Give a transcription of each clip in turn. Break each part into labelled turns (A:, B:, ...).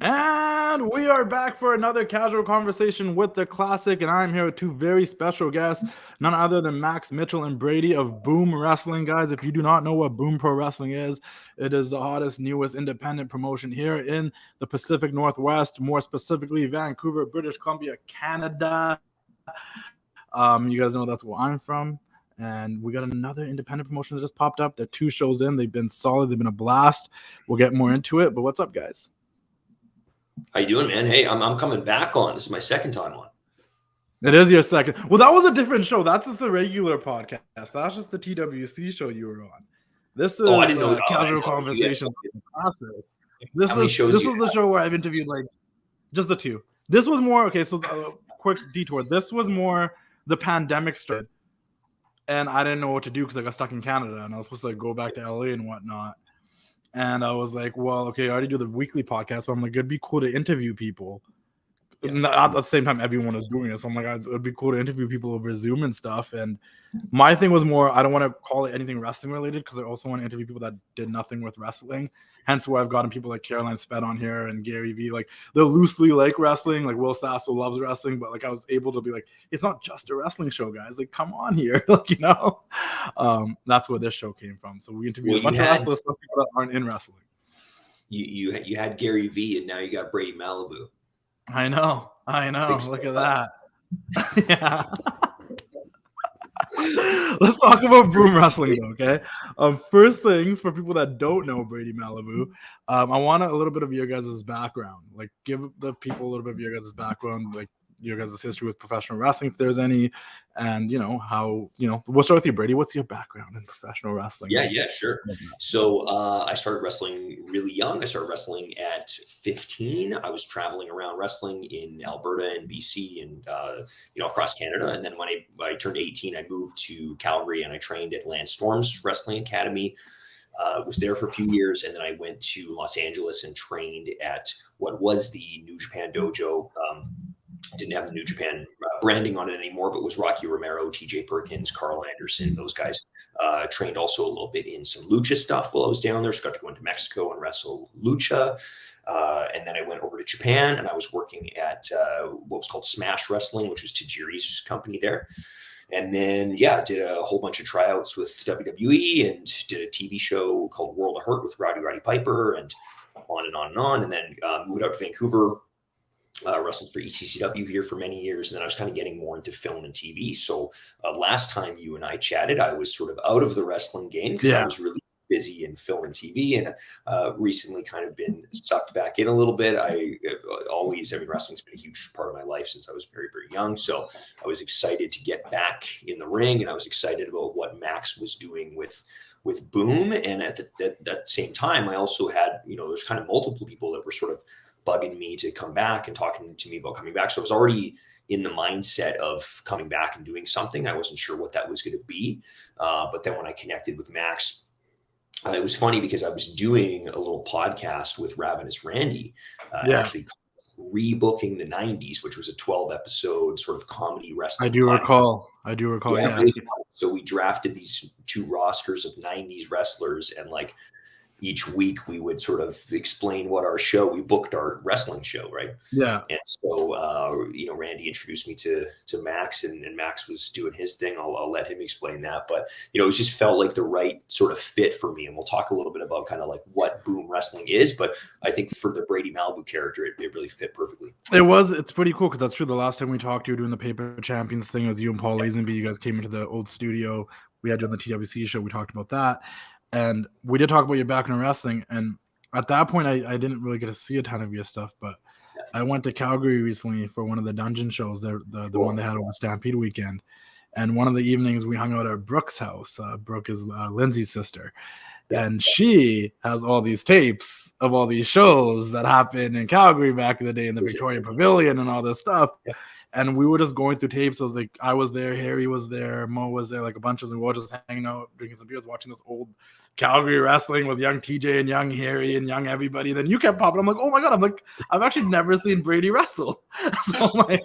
A: And we are back for another casual conversation with the classic, and I'm here with two very special guests, none other than Max Mitchell and Brady of Boom Wrestling. Guys, if you do not know what Boom Pro Wrestling is, it is the hottest, newest independent promotion here in the Pacific Northwest, more specifically Vancouver, British Columbia, Canada. You guys know that's where I'm from. And we got another independent promotion that just popped up. They're 2 shows in. They've been solid. They've been a blast. We'll get more into it. But what's up, guys?
B: How you doing, man? Hey, I'm coming back on. This is my second time on.
A: It is your second. Well, that was a different show. That's just the regular podcast. That's just the TWC show you were on. This is
B: I didn't know
A: Casual Conversations. This is the show where I've interviewed like just the 2. This was more okay. So quick detour. This was more the pandemic started, and I didn't know what to do because I got stuck in Canada, and I was supposed to like, go back to LA and whatnot. And I was like, well, okay, I already do the weekly podcast, but I'm like, it'd be cool to interview people. Yeah. At the same time, everyone was doing it. So I'm like, it'd be cool to interview people over Zoom and stuff. And my thing was more, I don't want to call it anything wrestling related because I also want to interview people that did nothing with wrestling. Hence why I've gotten people like Caroline Sped on here and Gary Vee. Like, they're loosely like wrestling. Like, Will Sasso loves wrestling, but like I was able to be like, it's not just a wrestling show, guys. Like, come on here. Like, you know, that's where this show came from. So we interviewed a bunch of wrestlers, people that aren't in wrestling.
B: You had Gary Vee, and now you got Brady Malibu.
A: I know. Look at that. Yeah. Let's talk about Boom Wrestling, though, okay? First things, for people that don't know Brady Malibu, I want a little bit of your guys' background. Like, give the people a little bit of your guys' background, like your guys' history with professional wrestling, if there's any, and, you know, how, you know, we'll start with you, Brady. What's your background in professional wrestling?
B: Yeah, sure. So I started wrestling really young. I started wrestling at 15. I was traveling around wrestling in Alberta and BC and, across Canada. And then when I turned 18, I moved to Calgary and I trained at Lance Storm's Wrestling Academy. Was there for a few years, and then I went to Los Angeles and trained at what was the New Japan Dojo. Didn't have the New Japan branding on it anymore, but was Rocky Romero, TJ Perkins, Carl Anderson, those guys. Trained also a little bit in some lucha stuff while I was down there. So got to go into Mexico and wrestle lucha. And then I went over to Japan, and I was working at what was called Smash Wrestling, which was Tajiri's company there. And then, did a whole bunch of tryouts with WWE and did a TV show called World of Hurt with Roddy Piper and on and on and on. And then moved out to Vancouver. Wrestled for ECCW here for many years, and then I was kind of getting more into film and TV. So last time you and I chatted, I was sort of out of the wrestling game because I was really busy in film and TV, and recently kind of been sucked back in a little bit. Wrestling's been a huge part of my life since I was very, very young. So I was excited to get back in the ring, and I was excited about what Max was doing with Boom. And at that same time, I also had, there's kind of multiple people that were sort of bugging me to come back and talking to me about coming back. So I was already in the mindset of coming back and doing something. I wasn't sure what that was going to be. But then when I connected with Max, it was funny because I was doing a little podcast with Ravenous Randy, actually rebooking the 90s, which was a 12 episode sort of comedy wrestling.
A: I do recall. Yeah.
B: Really. So we drafted these 2 rosters of 90s wrestlers, and like, each week we would sort of explain what we booked our wrestling show, right? Yeah. And so, Randy introduced me to Max, and Max was doing his thing. I'll let him explain that. But, it just felt like the right sort of fit for me. And we'll talk a little bit about kind of like what Boom Wrestling is. But I think for the Brady Malibu character, it really fit perfectly.
A: It's pretty cool because that's true. The last time we talked, you were doing the Paper Champions thing. It was you and Paul Lazenby. You guys came into the old studio. We had you on the TWC show. We talked about that. And we did talk about your background in wrestling. And at that point, I didn't really get to see a ton of your stuff. But I went to Calgary recently for one of the dungeon shows, the one they had over Stampede weekend. And one of the evenings, we hung out at Brooke's house. Brooke is Lindsay's sister. And she has all these tapes of all these shows that happened in Calgary back in the day in the Victoria Pavilion and all this stuff. Yeah. And we were just going through tapes. I was there, Harry was there, Mo was there, like a bunch of us. We were just hanging out, drinking some beers, watching this old Calgary wrestling with young TJ and young Harry and young everybody. And then you kept popping. I'm like, oh my God. I've actually never seen Brady wrestle. So I'm like,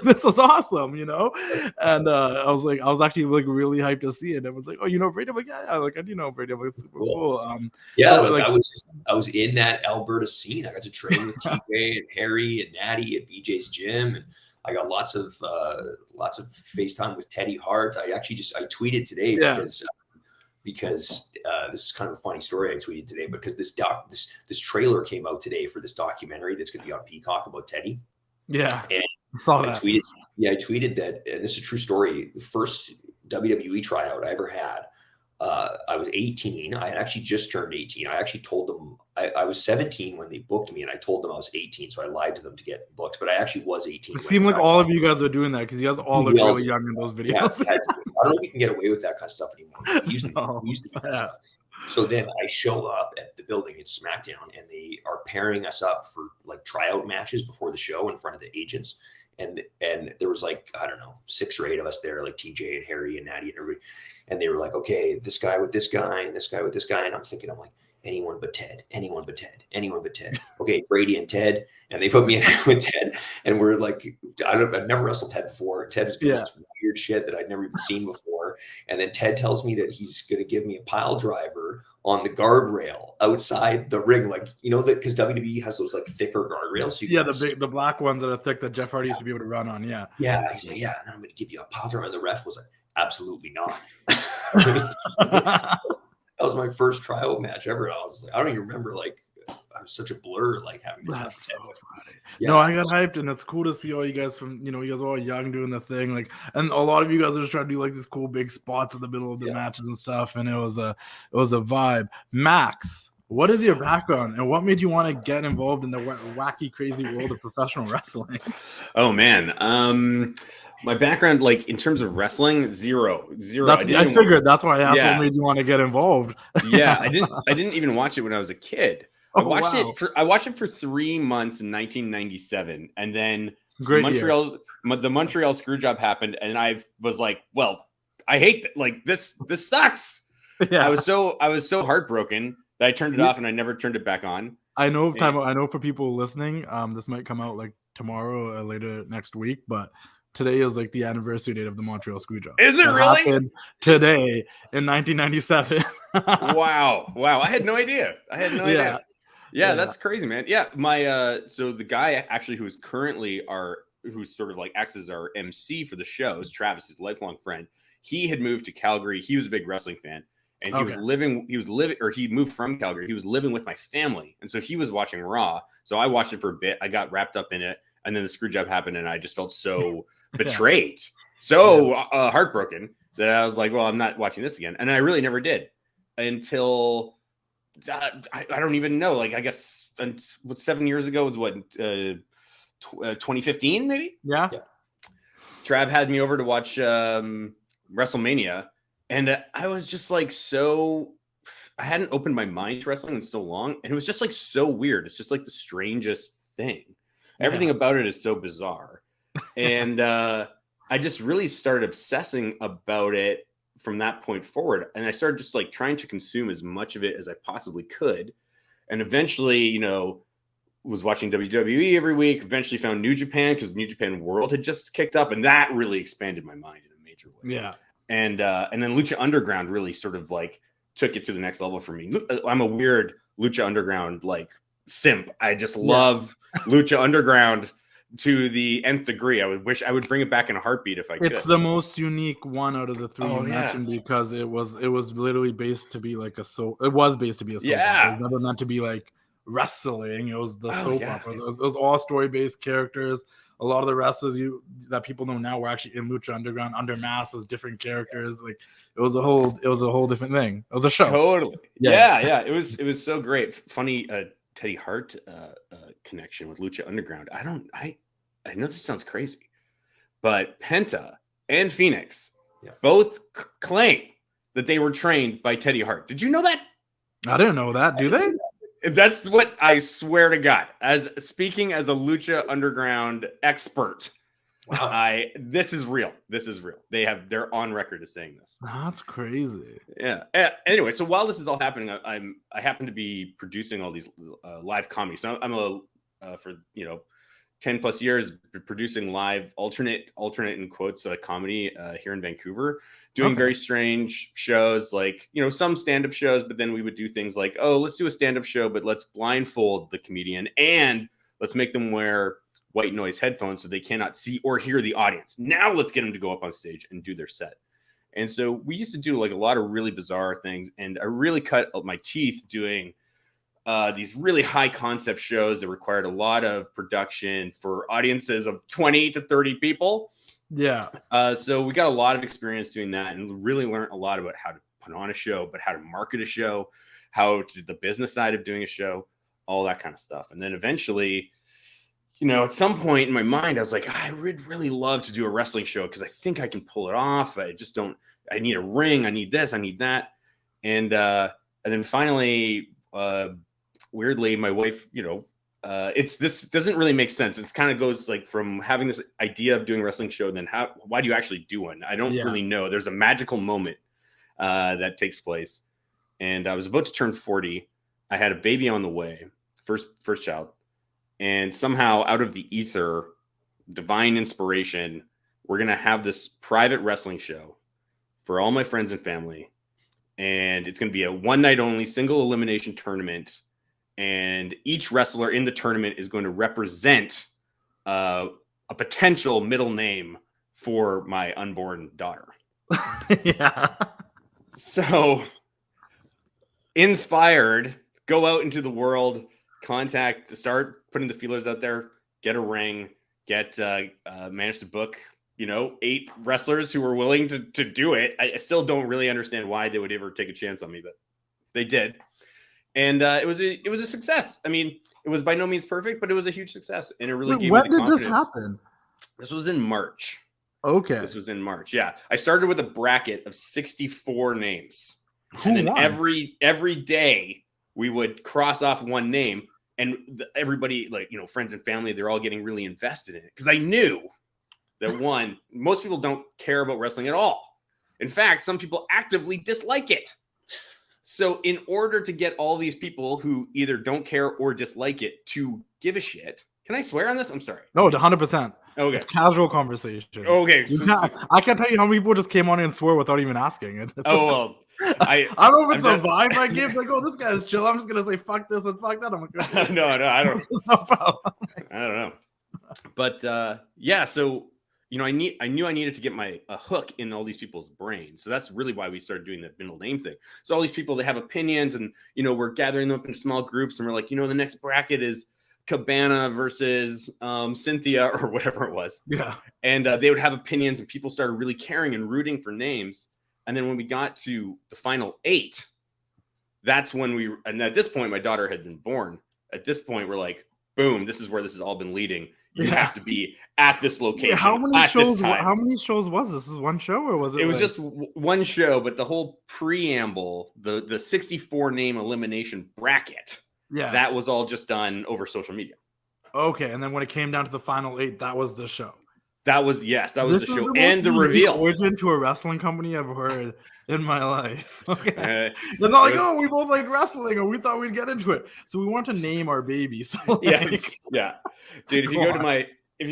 A: This is awesome, and I was actually like really hyped to see it. I was like, oh, Brady. I'm like, yeah, like I do know Brady. I'm like, it's super cool.
B: Yeah,
A: so,
B: like I was in that Alberta scene. I got to train with TJ and Harry and Natty at BJ's gym, and I got lots of FaceTime with Teddy Hart. I tweeted today because this is kind of a funny story I tweeted today, because this trailer came out today for this documentary that's going to be on Peacock about Teddy.
A: Yeah,
B: and
A: I saw that.
B: I tweeted that, and this is a true story. The first WWE tryout I ever had, I was 18. I had actually just turned 18. I actually told them I was 17 when they booked me, and I told them I was 18. So I lied to them to get booked, but I actually was 18.
A: It seemed like all of you guys are doing that because you guys all look really young in those videos.
B: Yeah, I don't know if you can get away with that kind of stuff anymore. We used to do that stuff. So then I show up at the building, it's SmackDown, and they are pairing us up for like tryout matches before the show in front of the agents. And there was like, I don't know, 6 or 8 of us there, like TJ and Harry and Natty and everybody. And they were like, okay, this guy with this guy and this guy with this guy. And I'm like, anyone but Ted, anyone but Ted, anyone but Ted. Okay, Brady and Ted. And they put me in with Ted. And we're like, I've never wrestled Ted before. Ted is doing this weird shit that I'd never even seen before. And then Ted tells me that he's going to give me a pile driver on the guardrail outside the ring, like that, because WWE has those like thicker guardrails. So
A: the black ones that are thick that Jeff Hardy used to be able to run on. Yeah.
B: He's like, yeah, and then I'm going to give you a pile driver. And the ref was like, absolutely not. That was my first tryout match ever. I was like, I don't even remember, like, I was such a blur, like having to have so
A: No, I got hyped, and it's cool to see all you guys from, you guys are all young doing the thing, like, and a lot of you guys are just trying to do like these cool big spots in the middle of the matches and stuff, and it was a vibe. Max, what is your background, and what made you want to get involved in the wacky, crazy world of professional wrestling?
C: Oh man, my background, like in terms of wrestling, zero.
A: I figured that's why I asked what made you want to get involved.
C: Yeah, I didn't even watch it when I was a kid. I watched it for 3 months in 1997, and then the Montreal Screwjob happened, and I was like, well, I hate that. Like this sucks. Yeah. I was so heartbroken that I turned it off, and I never turned it back on.
A: I know for people listening, this might come out like tomorrow or later next week, but today is like the anniversary date of the Montreal Screwjob.
C: Is it really?
A: Today in 1997.
C: Wow. I had no idea. Yeah, that's crazy, man. Yeah, my so the guy actually who's sort of like acts as our MC for the shows, Travis, his lifelong friend. He had moved to Calgary. He was a big wrestling fan, and he moved from Calgary. He was living with my family, and so he was watching Raw. So I watched it for a bit. I got wrapped up in it, and then the screw job happened, and I just felt so betrayed, heartbroken that I was like, well, I'm not watching this again, and I really never did until. I don't even know. Like, I guess 7 years ago was 2015, maybe?
A: Yeah.
C: Trav had me over to watch WrestleMania, and I was just like I hadn't opened my mind to wrestling in so long, and it was just like so weird. It's just like the strangest thing. Everything about it is so bizarre. And I just really started obsessing about it from that point forward. And I started just like trying to consume as much of it as I possibly could. And eventually, was watching WWE every week, eventually found New Japan because New Japan World had just kicked up, and that really expanded my mind in a major way.
A: Yeah.
C: And then Lucha Underground really sort of like took it to the next level for me. I'm a weird Lucha Underground like simp. I just love Lucha Underground to the nth degree. I would bring it back in a heartbeat if I could.
A: It's the most unique one out of the 3 you mentioned because it was literally based to be like it was based to be a soap opera. It was never meant to be like wrestling. It was the soap opera. It was all story-based characters. A lot of the wrestlers that people know now were actually in Lucha Underground under masks as different characters. Like it was a whole different thing. It was a show.
C: Totally. Yeah. It was so great. Funny Teddy Hart connection with Lucha Underground. I know this sounds crazy, but Penta and Phoenix both claim that they were trained by Teddy Hart. Did you know that?
A: I didn't know that. Do they?
C: That's what I swear to God. As speaking as a Lucha Underground expert, wow. This is real. They're on record as saying this.
A: That's crazy.
C: Yeah. Anyway, so while this is all happening, I happen to be producing all these live comedy. So I'm for 10 plus years producing live alternate in quotes comedy here in Vancouver, doing very strange shows, like, you know, some stand-up shows, but then we would do things like, oh, let's do a stand-up show, but let's blindfold the comedian and let's make them wear white noise headphones so they cannot see or hear the audience. Now let's get them to go up on stage and do their set. And so we used to do like a lot of really bizarre things, and I really cut my teeth doing these really high concept shows that required a lot of production for audiences of 20 to 30 people.
A: Yeah.
C: So we got a lot of experience doing that and really learned a lot about how to put on a show, but how to market a show, how to the business side of doing a show, all that kind of stuff. And then eventually, you know, at some point in my mind, I was like, I would really love to do a wrestling show because I think I can pull it off. But I just don't, I need a ring. I need this. I need that. And then finally, weirdly, my wife, you know, this doesn't really make sense. It's kind of goes like from having this idea of doing a wrestling show, and then why do you actually do one? I don't really know. There's a magical moment that takes place. And I was about to turn 40. I had a baby on the way, first child. And somehow out of the ether, divine inspiration, we're going to have this private wrestling show for all my friends and family. And it's going to be a one night only single elimination tournament. And each wrestler in the tournament is going to represent a potential middle name for my unborn daughter.
A: Yeah.
C: So inspired, go out into the world, start putting the feelers out there, get a ring, manage to book, you know, 8 wrestlers who were willing to do it. I still don't really understand why they would ever take a chance on me, but they did. And it was a success. I mean, it was by no means perfect, but it was a huge success. And it really gave me the confidence. When did this happen? This was in March.
A: Okay.
C: This was in March. Yeah. I started with a bracket of 64 names.
A: And then
C: every day we would cross off one name, and everybody, like, you know, friends and family, they're all getting really invested in it. Because I knew that most people don't care about wrestling at all. In fact, some people actively dislike it. So in order to get all these people who either don't care or dislike it to give a shit, can I swear on this? I'm sorry.
A: No, 100%.
C: Okay.
A: It's casual conversation.
C: Okay.
A: I can't tell you how many people just came on and swore without even asking.
C: Well,
A: I don't know if it's a vibe I give. Like, oh, this guy's chill. I'm just going to say fuck this and fuck that. I'm like,
C: no, I don't.
A: No problem.
C: I don't know. But yeah, so, you know, I knew I needed to get a hook in all these people's brains. So that's really why we started doing the middle name thing. So all these people, they have opinions, and, you know, we're gathering them up in small groups, and we're like, you know, the next bracket is Cabana versus Cynthia or whatever it was.
A: Yeah.
C: And they would have opinions, and people started really caring and rooting for names. And then when we got to the final 8, that's when and at this point, my daughter had been born. At this point, we're like, boom, this is where this has all been leading. You have to be at this location.
A: How many shows was this? Is one show, or was it?
C: It was just one show, but the whole preamble, the 64 name elimination bracket, that was all just done over social media.
A: Okay, and then when it came down to the final 8, that was the show.
C: That was the show and the reveal.
A: Origin to a wrestling company I've heard in my life. Okay, they're not like, oh, we both like wrestling, or we thought we'd get into it, so we want to name our baby. So
C: yes, yeah, dude. If you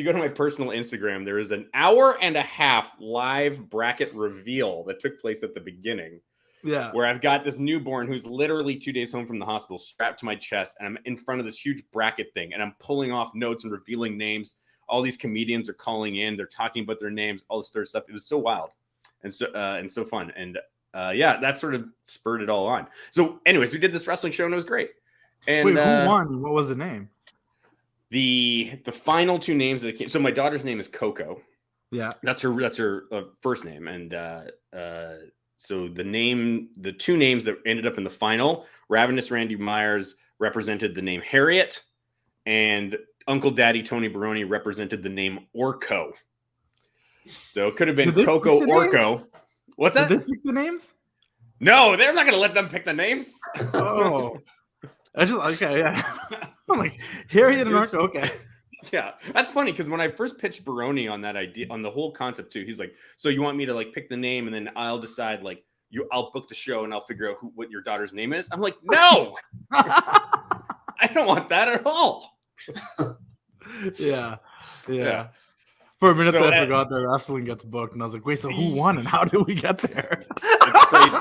C: go to my personal Instagram, there is an 1.5-hour live bracket reveal that took place at the beginning.
A: Yeah,
C: where I've got this newborn who's literally 2 days home from the hospital, strapped to my chest, and I'm in front of this huge bracket thing, and I'm pulling off notes and revealing names. All these comedians are calling in. They're talking about their names, all this sort of stuff. It was so wild and so fun. And yeah, that sort of spurred it all on. So anyways, we did this wrestling show, and it was great. And
A: wait, who won? What was the name?
C: The final 2 names that came. So my daughter's name is Coco.
A: Yeah.
C: That's her first name. And so the 2 names that ended up in the final, Ravenous Randy Myers represented the name Harriet, and Uncle Daddy Tony Baroni represented the name Orko. So it could have been Coco Orko.
A: Names?
C: What's that?
A: Did they pick the names?
C: No, they're not going to let them pick the names.
A: Oh, yeah. I'm like, Harriet and Orko. Okay.
C: Yeah, that's funny because when I first pitched Baroni on that idea, on the whole concept too, he's like, "So you want me to like pick the name, and then I'll decide like I'll book the show, and I'll figure out what your daughter's name is." I'm like, "No, I don't want that at all."
A: Yeah. For a minute,
C: So,
A: I forgot that wrestling gets booked, and I was like, "Wait, so who won, and how did we get there?"
C: It's crazy.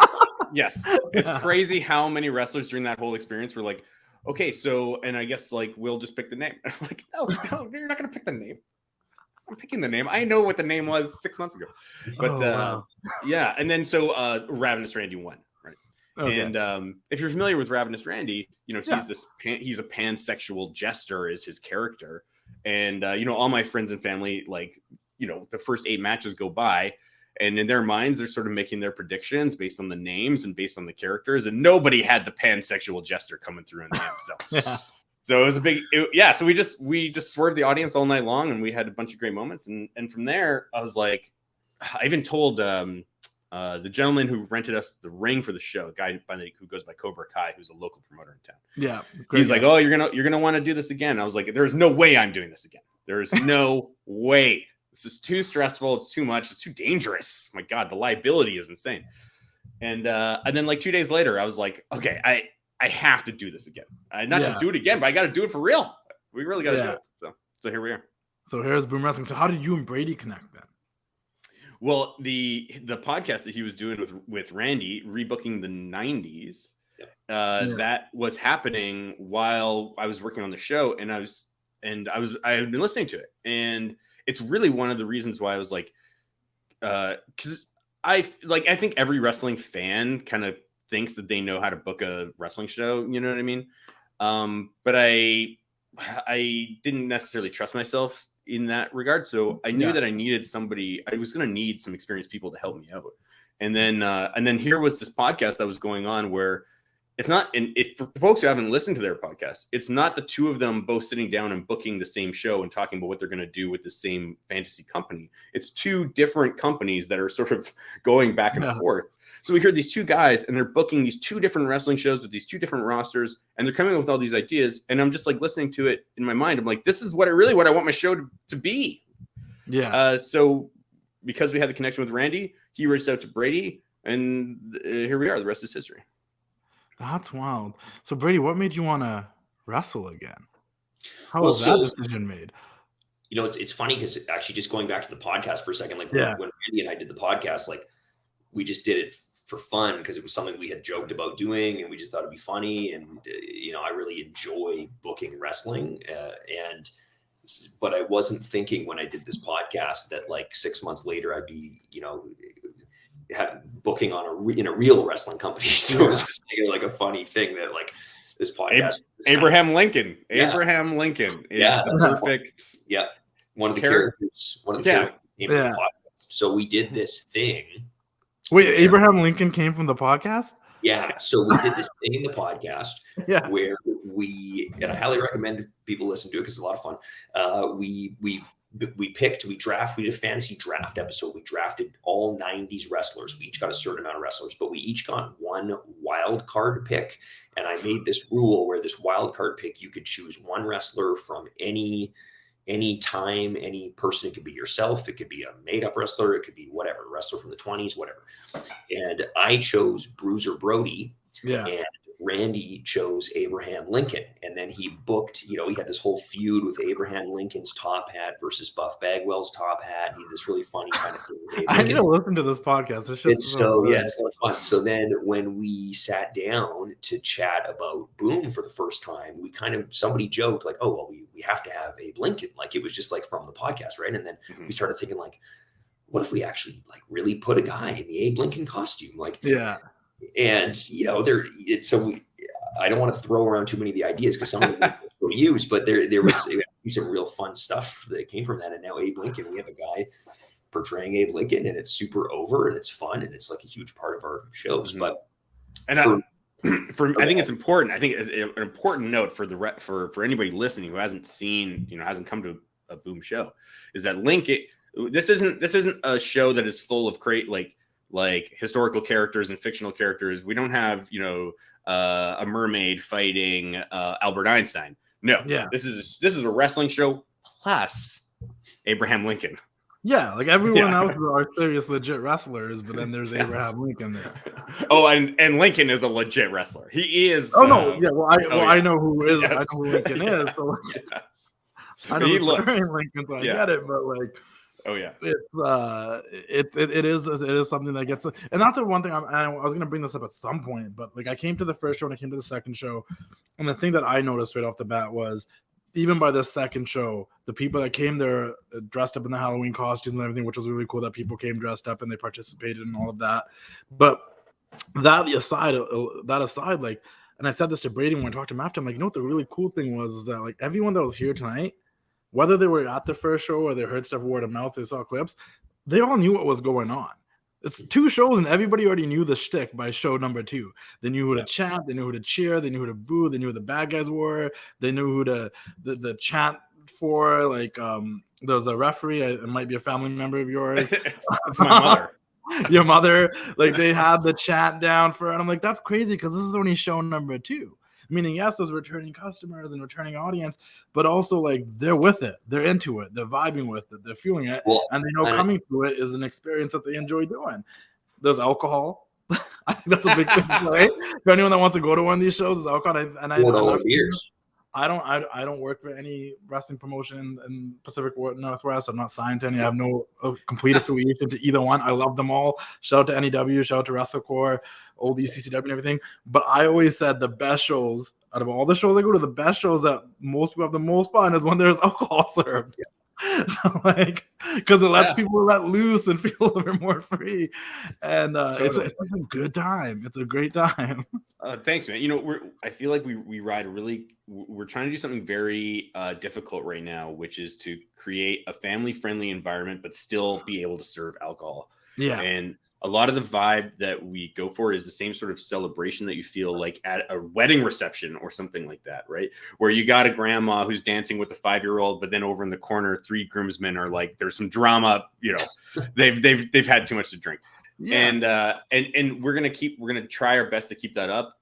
C: Yes, it's crazy how many wrestlers during that whole experience were like, "Okay, so," and I guess like we'll just pick the name. I'm like, no, you're not gonna pick the name. I'm picking the name. I know what the name was 6 months ago, but
A: wow.
C: yeah. And then so Ravenous Randy won, right?
A: Okay.
C: And if you're familiar with Ravenous Randy, you know he's a pansexual jester is his character, and you know all my friends and family, like, you know, the first 8 matches go by, and in their minds they're sort of making their predictions based on the names and based on the characters, and nobody had the pansexual jester coming through in the end. So
A: Yeah.
C: So it was a big, so we just swerved the audience all night long, and we had a bunch of great moments. And from there, I was like, I even told the gentleman who rented us the ring for the show, a guy who goes by Cobra Kai, who's a local promoter in town.
A: Yeah,
C: he's like, "Oh, you're gonna want to do this again." I was like, "There's no way I'm doing this again. There's no way. This is too stressful. It's too much. It's too dangerous. My God, the liability is insane." And then like 2 days later, I was like, "Okay, I have to do this again. Not just do it again, but I got to do it for real. We really got to do it." So here we are.
A: So here's Boom Wrestling. So how did you and Brady connect then?
C: Well, the podcast that he was doing with Randy, Rebooking the 90s, that was happening while I was working on the show, and I had been listening to it, and it's really one of the reasons why I was like, because I think every wrestling fan kind of thinks that they know how to book a wrestling show, you know what I mean? But I didn't necessarily trust myself in that regard. So I knew that I needed somebody. I was going to need some experienced people to help me out. And then here was this podcast that was going on where it's not, and for folks who haven't listened to their podcast, it's not the two of them both sitting down and booking the same show and talking about what they're going to do with the same fantasy company. It's two different companies that are sort of going back and forth. So we heard these two guys, and they're booking these two different wrestling shows with these two different rosters, and they're coming up with all these ideas. And I'm just like listening to it in my mind. I'm like, this is what I want my show to be. Yeah. So because we had the connection with Randy, he reached out to Brady, and here we are. The rest is history.
A: That's wild. So Brady, what made you want to wrestle again? How was that decision made?
B: You know, it's funny because actually just going back to the podcast for a second, like when Randy and I did the podcast, like we just did it for fun because it was something we had joked about doing, and we just thought it'd be funny. And you know, I really enjoy booking wrestling, but I wasn't thinking when I did this podcast that like 6 months later I'd be, you know, booking on in a real wrestling company. So it was just like a funny thing that like this podcast.
C: Abraham Lincoln is the perfect.
B: Yeah. One of the characters. Came from the podcast. So we did this thing.
A: Wait, Abraham Lincoln came from the podcast?
B: Yeah. So we did this thing in the podcast where and I highly recommend people listen to it because it's a lot of fun. We did a fantasy draft episode. We drafted all 90s wrestlers. We each got a certain amount of wrestlers, but we each got one wild card pick. And I made this rule where this wild card pick, you could choose one wrestler from any time, any person. It could be yourself. It could be a made up wrestler. It could be whatever, wrestler from the 20s, whatever. And I chose Bruiser Brody. Yeah. And Randy chose Abraham Lincoln, and then he booked, you know, he had this whole feud with Abraham Lincoln's top hat versus Buff Bagwell's top hat. He had this really funny kind of thing.
A: I need to listen to this podcast.
B: It's a lot of fun. So then when we sat down to chat about Boom for the first time, somebody joked like, "Oh, well, we have to have Abe Lincoln." Like it was just like from the podcast, right? And then we started thinking like, what if we actually like really put a guy in the Abe Lincoln costume? Like, and you know, I don't want to throw around too many of the ideas because some of them we use, but there was some real fun stuff that came from that. And now Abe Lincoln, we have a guy portraying Abe Lincoln, and it's super over and it's fun and it's like a huge part of our shows. But
C: I think it's important. I think it's an important note for anybody listening who hasn't seen, you know, hasn't come to a Boom show, is that Lincoln. This isn't a show that is full of like historical characters and fictional characters. We don't have, you know, a mermaid fighting Albert Einstein. No, this is a wrestling show plus Abraham Lincoln.
A: Yeah, like everyone else are serious legit wrestlers, but then there's Abraham Lincoln there.
C: Oh, and Lincoln is a legit wrestler. He is.
A: Oh no, I know who is. I know who Lincoln is. So I know he's wearing Lincoln, so I get it, but like,
C: oh yeah,
A: it is something that gets, and that's the one thing I was gonna bring this up at some point, but like I came to the first show and I came to the second show, and the thing that I noticed right off the bat was, even by the second show, the people that came there dressed up in the Halloween costumes and everything, which was really cool that people came dressed up and they participated in all of that. But that aside, like, and I said this to Brady when I talked to him after, I'm like, you know what the really cool thing was is that like everyone that was here tonight, whether they were at the first show or they heard stuff word of mouth, they saw clips, they all knew what was going on. It's 2 shows and everybody already knew the shtick by show number 2. They knew who to chant, they knew who to cheer, they knew who to boo, they knew who the bad guys were, they knew who to the chant for. Like there was a referee, it might be a family member of yours.
C: It's my mother.
A: Your mother, like they had the chant down for, and I'm like, that's crazy because this is only show number 2. Meaning, yes, there's returning customers and returning audience, but also like they're with it, they're into it, they're vibing with it, they're feeling it, and they know coming to it is an experience that they enjoy doing. There's alcohol. I think that's a big thing to play. For anyone that wants to go to one of these shows, is alcohol. And
B: beers.
A: I don't work for any wrestling promotion in Pacific Northwest. I'm not signed to any. I have no complete affiliation to either one. I love them all. Shout out to NEW, shout out to WrestleCore, old ECCW and everything. But I always said the best shows out of all the shows I go to, the best shows that most people have the most fun is when there's alcohol served. Yeah. So like, because it lets people let loose and feel a little bit more free, and it's a good time. It's a great time.
C: Thanks, man. You know, I feel like we're trying to do something very difficult right now, which is to create a family-friendly environment, but still be able to serve alcohol.
A: Yeah,
C: and a lot of the vibe that we go for is the same sort of celebration that you feel like at a wedding reception or something like that, right? Where you got a grandma who's dancing with a 5-year-old, but then over in the corner, 3 groomsmen are like, there's some drama, you know, they've had too much to drink. Yeah. And we're gonna try our best to keep that up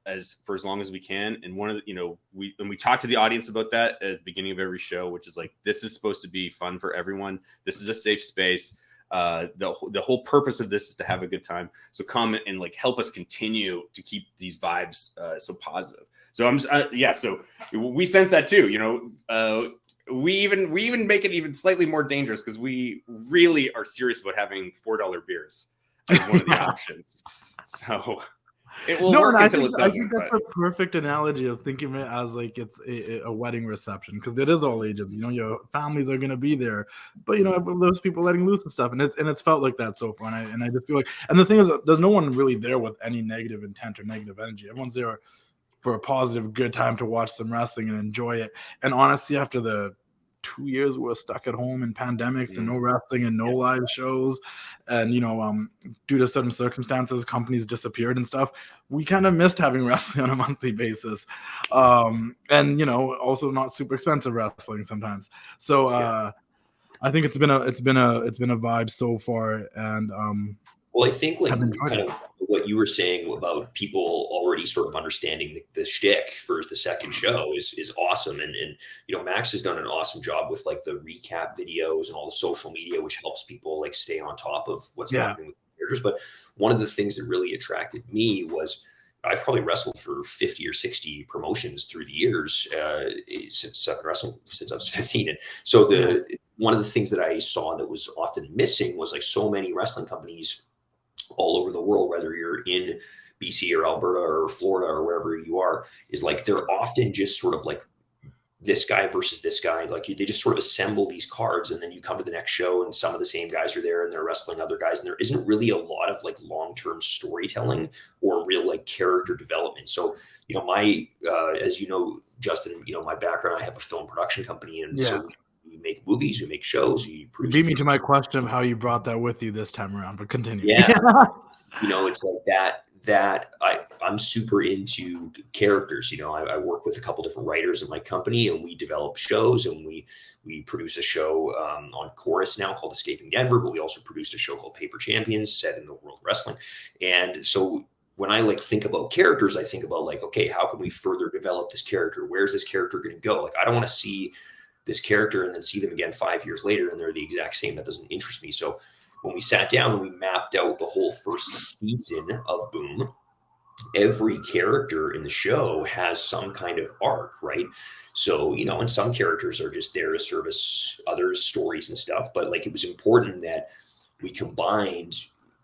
C: for as long as we can. And one of the, you know, we talk to the audience about that at the beginning of every show, which is like, this is supposed to be fun for everyone. This is a safe space. The whole purpose of this is to have a good time. So come and like help us continue to keep these vibes so positive. So so we sense that too. You know, we even make it even slightly more dangerous because we really are serious about having $4 beers as one of the options. So it will work until it doesn't.
A: I think that's a perfect analogy of thinking of it as like it's a wedding reception, because it is all ages. You know, your families are going to be there, but you know, those people letting loose and stuff, and it's felt like that so far. And I just feel like, and the thing is, there's no one really there with any negative intent or negative energy. Everyone's there for a positive, good time to watch some wrestling and enjoy it. And honestly, after the 2 years we're stuck at home in pandemics and no wrestling and no live shows, and you know, due to certain circumstances, companies disappeared and stuff, we kind of missed having wrestling on a monthly basis, and you know, also not super expensive wrestling sometimes. So I think it's been a vibe so far. And
B: well, I think like kind of what you were saying about people already sort of understanding the shtick for the second show is awesome. And you know, Max has done an awesome job with like the recap videos and all the social media, which helps people like stay on top of what's happening with the characters. But one of the things that really attracted me was, I've probably wrestled for 50 or 60 promotions through the years since I've been wrestling since I was 15. And so one of the things that I saw that was often missing was like so many wrestling companies all over the world, whether you're in BC or Alberta or Florida or wherever you are, is like they're often just sort of like this guy versus this guy. Like they just sort of assemble these cards, and then you come to the next show and some of the same guys are there and they're wrestling other guys, and there isn't really a lot of like long-term storytelling or real like character development. So, you know, my as you know, Justin, you know, my background, I have a film production company, and so we make movies, we make shows, we produce.
A: Beat me to my question of how you brought that with you this time around, but continue.
B: Yeah. You know, it's like that I'm super into characters. You know, I work with a couple different writers in my company, and we develop shows, and we produce a show on Chorus now called Escaping Denver, but we also produced a show called Paper Champions set in the world of wrestling. And so when I like think about characters, I think about like, okay, how can we further develop this character? Where's this character going to go? Like, I don't want to see this character and then see them again 5 years later and they're the exact same. That doesn't interest me. So when we sat down and we mapped out the whole first season of Boom, every character in the show has some kind of arc, right? So, and some characters are just there to service others' stories and stuff. But like, it was important that we combined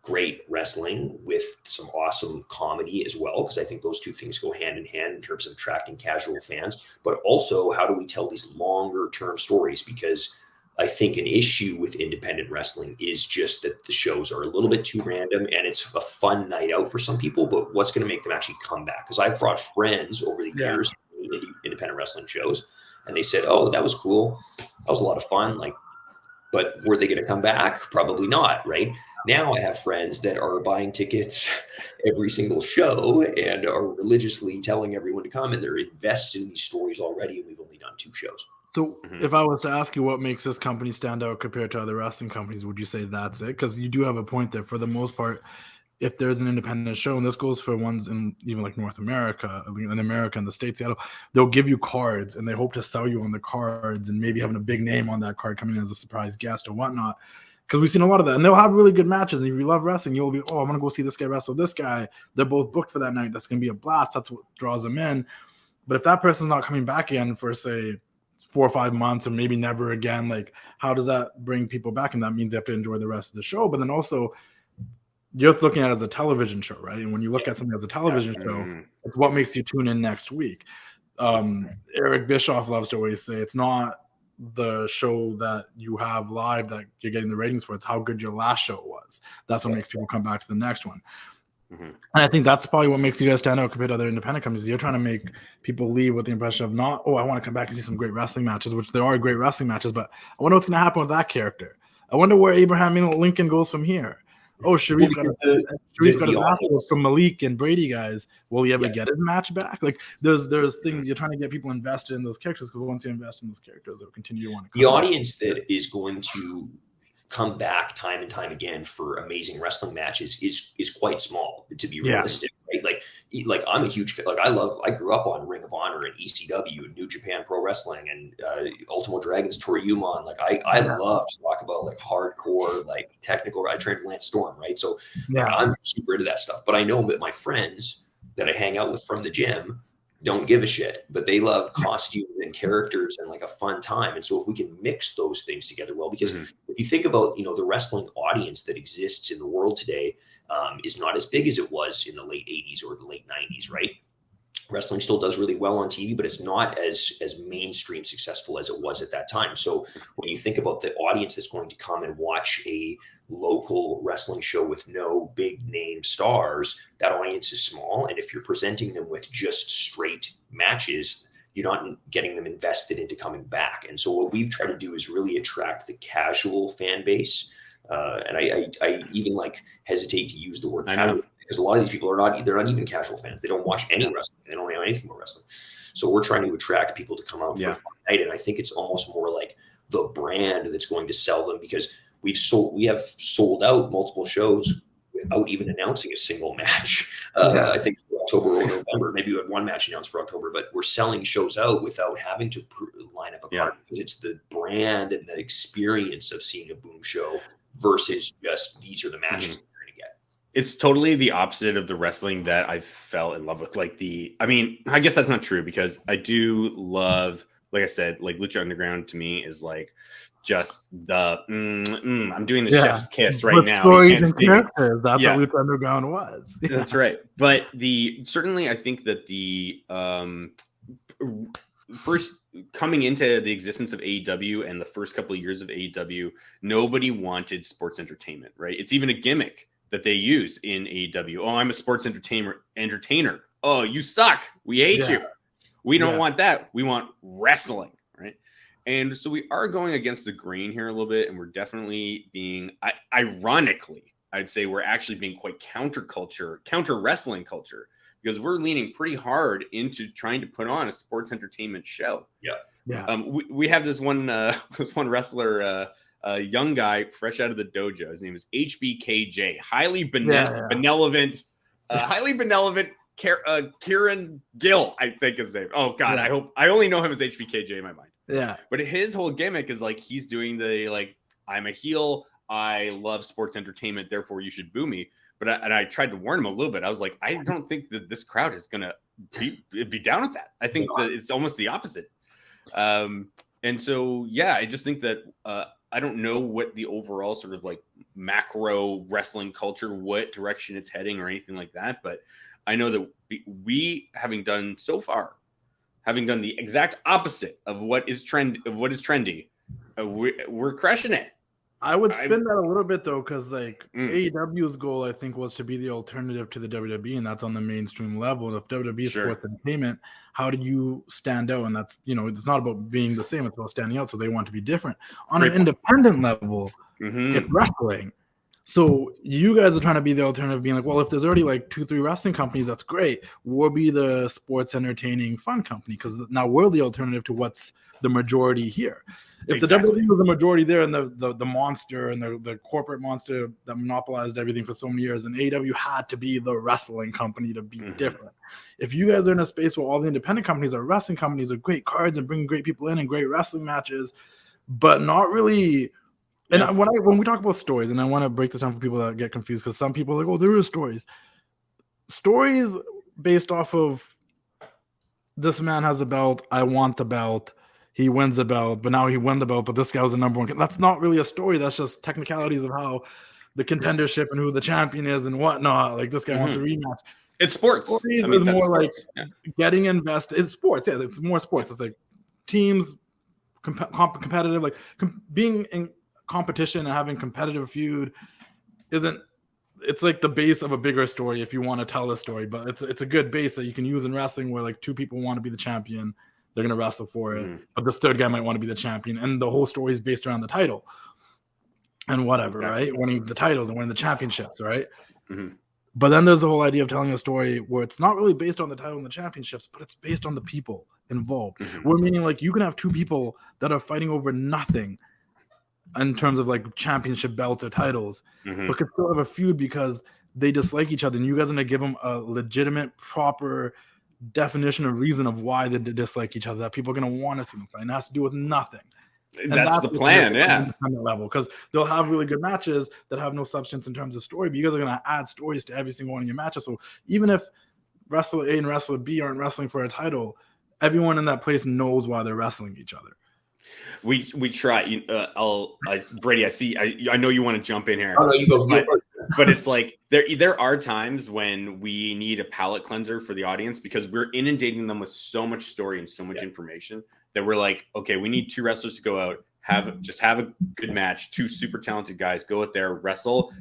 B: great wrestling with some awesome comedy as well, because I think those two things go hand in hand in terms of attracting casual fans. But also, how do we tell these longer term stories? Because I think an issue with independent wrestling is just that the shows are a little bit too random, and it's a fun night out for some people, but what's going to make them actually come back? Because I've brought friends over the years to independent wrestling shows, and they said, oh, that was cool. That was a lot of fun. Like, but were they going to come back? Probably not, right? Now I have friends that are buying tickets every single show and are religiously telling everyone to come, and they're invested in these stories already, and we've only done 2 shows.
A: So if I was to ask you what makes this company stand out compared to other wrestling companies, would you say that's it? Because you do have a point there. For the most part, if there's an independent show, and this goes for ones in even like North America, in America and the States, Seattle, they'll give you cards and they hope to sell you on the cards and maybe having a big name on that card coming in as a surprise guest or whatnot. Because we've seen a lot of that. And they'll have really good matches. And if you love wrestling, you'll be, oh, I'm going to go see this guy wrestle this guy. They're both booked for that night. That's going to be a blast. That's what draws them in. But if that person's not coming back again for, say, 4 or 5 months, or maybe never again, like, how does that bring people back? And that means they have to enjoy the rest of the show. But then also, you're looking at it as a television show, right? And when you look at something as a television show, it's what makes you tune in next week. Eric Bischoff loves to always say it's not the show that you have live that you're getting the ratings for. It's how good your last show was. That's what makes people come back to the next one. And I think that's probably what makes you guys stand out compared to other independent companies. You're trying to make people leave with the impression of not, oh, I want to come back and see some great wrestling matches, which there are great wrestling matches, but I wonder what's going to happen with that character. I wonder where Abraham Lincoln goes from here. Oh, Sharif got a match from Malik and Brady guys. Will he ever get his match back? Like, there's things you're trying to get people invested in those characters, because once you invest in those characters, they'll continue to want to come.
B: The audience that is going to come back time and time again for amazing wrestling matches is quite small, to be realistic, right? Like I'm a huge fan. Like, I grew up on Ring of Honor and ECW and New Japan Pro Wrestling and Ultimo Dragons Toryumon. Like I love to talk about like hardcore, like technical. I trained Lance Storm, right? So I'm super into that stuff. But I know that my friends that I hang out with from the gym don't give a shit, but they love costumes and characters and like a fun time. And so if we can mix those things together well, because if you think about, the wrestling audience that exists in the world today is not as big as it was in the late 80s or the late 90s, right? Wrestling still does really well on TV, but it's not as mainstream successful as it was at that time. So when you think about the audience that's going to come and watch a local wrestling show with no big name stars, that audience is small. And if you're presenting them with just straight matches, you're not getting them invested into coming back. And so what we've tried to do is really attract the casual fan base. And I even like hesitate to use the word casual, because a lot of these people they're not even casual fans. They don't watch any wrestling. They don't know anything about wrestling. So we're trying to attract people to come out for a fun night. And I think it's almost more like the brand that's going to sell them, because we have sold out multiple shows without even announcing a single match. I think October or November, maybe we had one match announced for October, but we're selling shows out without having to line up a card, because it's the brand and the experience of seeing a Boom show versus just these are the matches that you're going to get.
C: It's totally the opposite of the wrestling that I fell in love with. I guess that's not true, because I do love, like I said, like Lucha Underground to me is like just the I'm doing the chef's kiss right now.
A: Stories and characters. That's what Lucha Underground was.
C: That's right. But certainly I think that the first coming into the existence of AEW and the first couple of years of AEW, nobody wanted sports entertainment, right? It's even a gimmick that they use in AEW. Oh, I'm a sports entertainer. Oh, you suck. We hate you. We don't want that. We want wrestling, right? And so we are going against the grain here a little bit, and we're definitely being, ironically, I'd say we're actually being quite counter wrestling culture, because we're leaning pretty hard into trying to put on a sports entertainment show. We have this one wrestler, a young guy fresh out of the dojo. His name is HBKJ, highly benevolent, Kieran Gill, I think his name. Oh God, I only know him as HBKJ in my mind. Yeah, but his whole gimmick is like he's doing the I'm a heel. I love sports entertainment, therefore you should boo me. But I tried to warn him a little bit. I was like, I don't think that this crowd is going to be down with that. I think that it's almost the opposite. And so, yeah, I just think that I don't know what the overall sort of like macro wrestling culture, what direction it's heading or anything like that. But I know that we having done the exact opposite of what is trendy, we're crushing it.
A: I would spin that a little bit though, because like AEW's goal, I think, was to be the alternative to the WWE, and that's on the mainstream level. And if WWE is sports entertainment, how do you stand out? And that's, it's not about being the same; it's about standing out. So they want to be different. On an independent level, it's wrestling. So you guys are trying to be the alternative, being like, well, if there's already like 2-3 wrestling companies, that's great. We'll be the sports entertaining fun company, because now we're the alternative to what's the majority here. If the WWE was the majority there, and the monster and the corporate monster that monopolized everything for so many years, and AEW had to be the wrestling company to be different. If you guys are in a space where all the independent companies are wrestling companies with great cards and bringing great people in and great wrestling matches, but not really. And when we talk about stories, and I want to break this down for people that get confused, because some people are like, oh, there are stories. Stories based off of this man has the belt, I want the belt, he wins the belt, but now he won the belt, but this guy was the number one. That's not really a story. That's just technicalities of how the contendership and who the champion is and whatnot. Like, this guy wants a rematch.
C: It's sports.
A: Stories is more like getting invested. It's sports. Yeah, it's more sports. It's like teams, competitive, like being in competition and having competitive feud it's like the base of a bigger story if you want to tell a story, but it's a good base that you can use in wrestling, where like two people want to be the champion, they're going to wrestle for it, but this third guy might want to be the champion, and the whole story is based around the title and whatever, right? Winning the titles and winning the championships, right? But then there's the whole idea of telling a story where it's not really based on the title and the championships, but it's based on the people involved. We're meaning like you can have two people that are fighting over nothing in terms of like championship belts or titles, but could still have a feud because they dislike each other, and you guys are going to give them a legitimate, proper definition or reason of why they dislike each other, that people are going to want to see them fight, and it has to do with nothing.
C: That's the plan,
A: level, because they'll have really good matches that have no substance in terms of story, but you guys are going to add stories to every single one of your matches. So even if wrestler A and wrestler B aren't wrestling for a title, everyone in that place knows why they're wrestling each other.
C: We try. Brady, I know you want to jump in here.
B: Oh no, you go.
C: But it's like there are times when we need a palate cleanser for the audience, because we're inundating them with so much story and so much information that we're like, okay, we need two wrestlers to go out, have a good match, two super talented guys go out there, wrestle,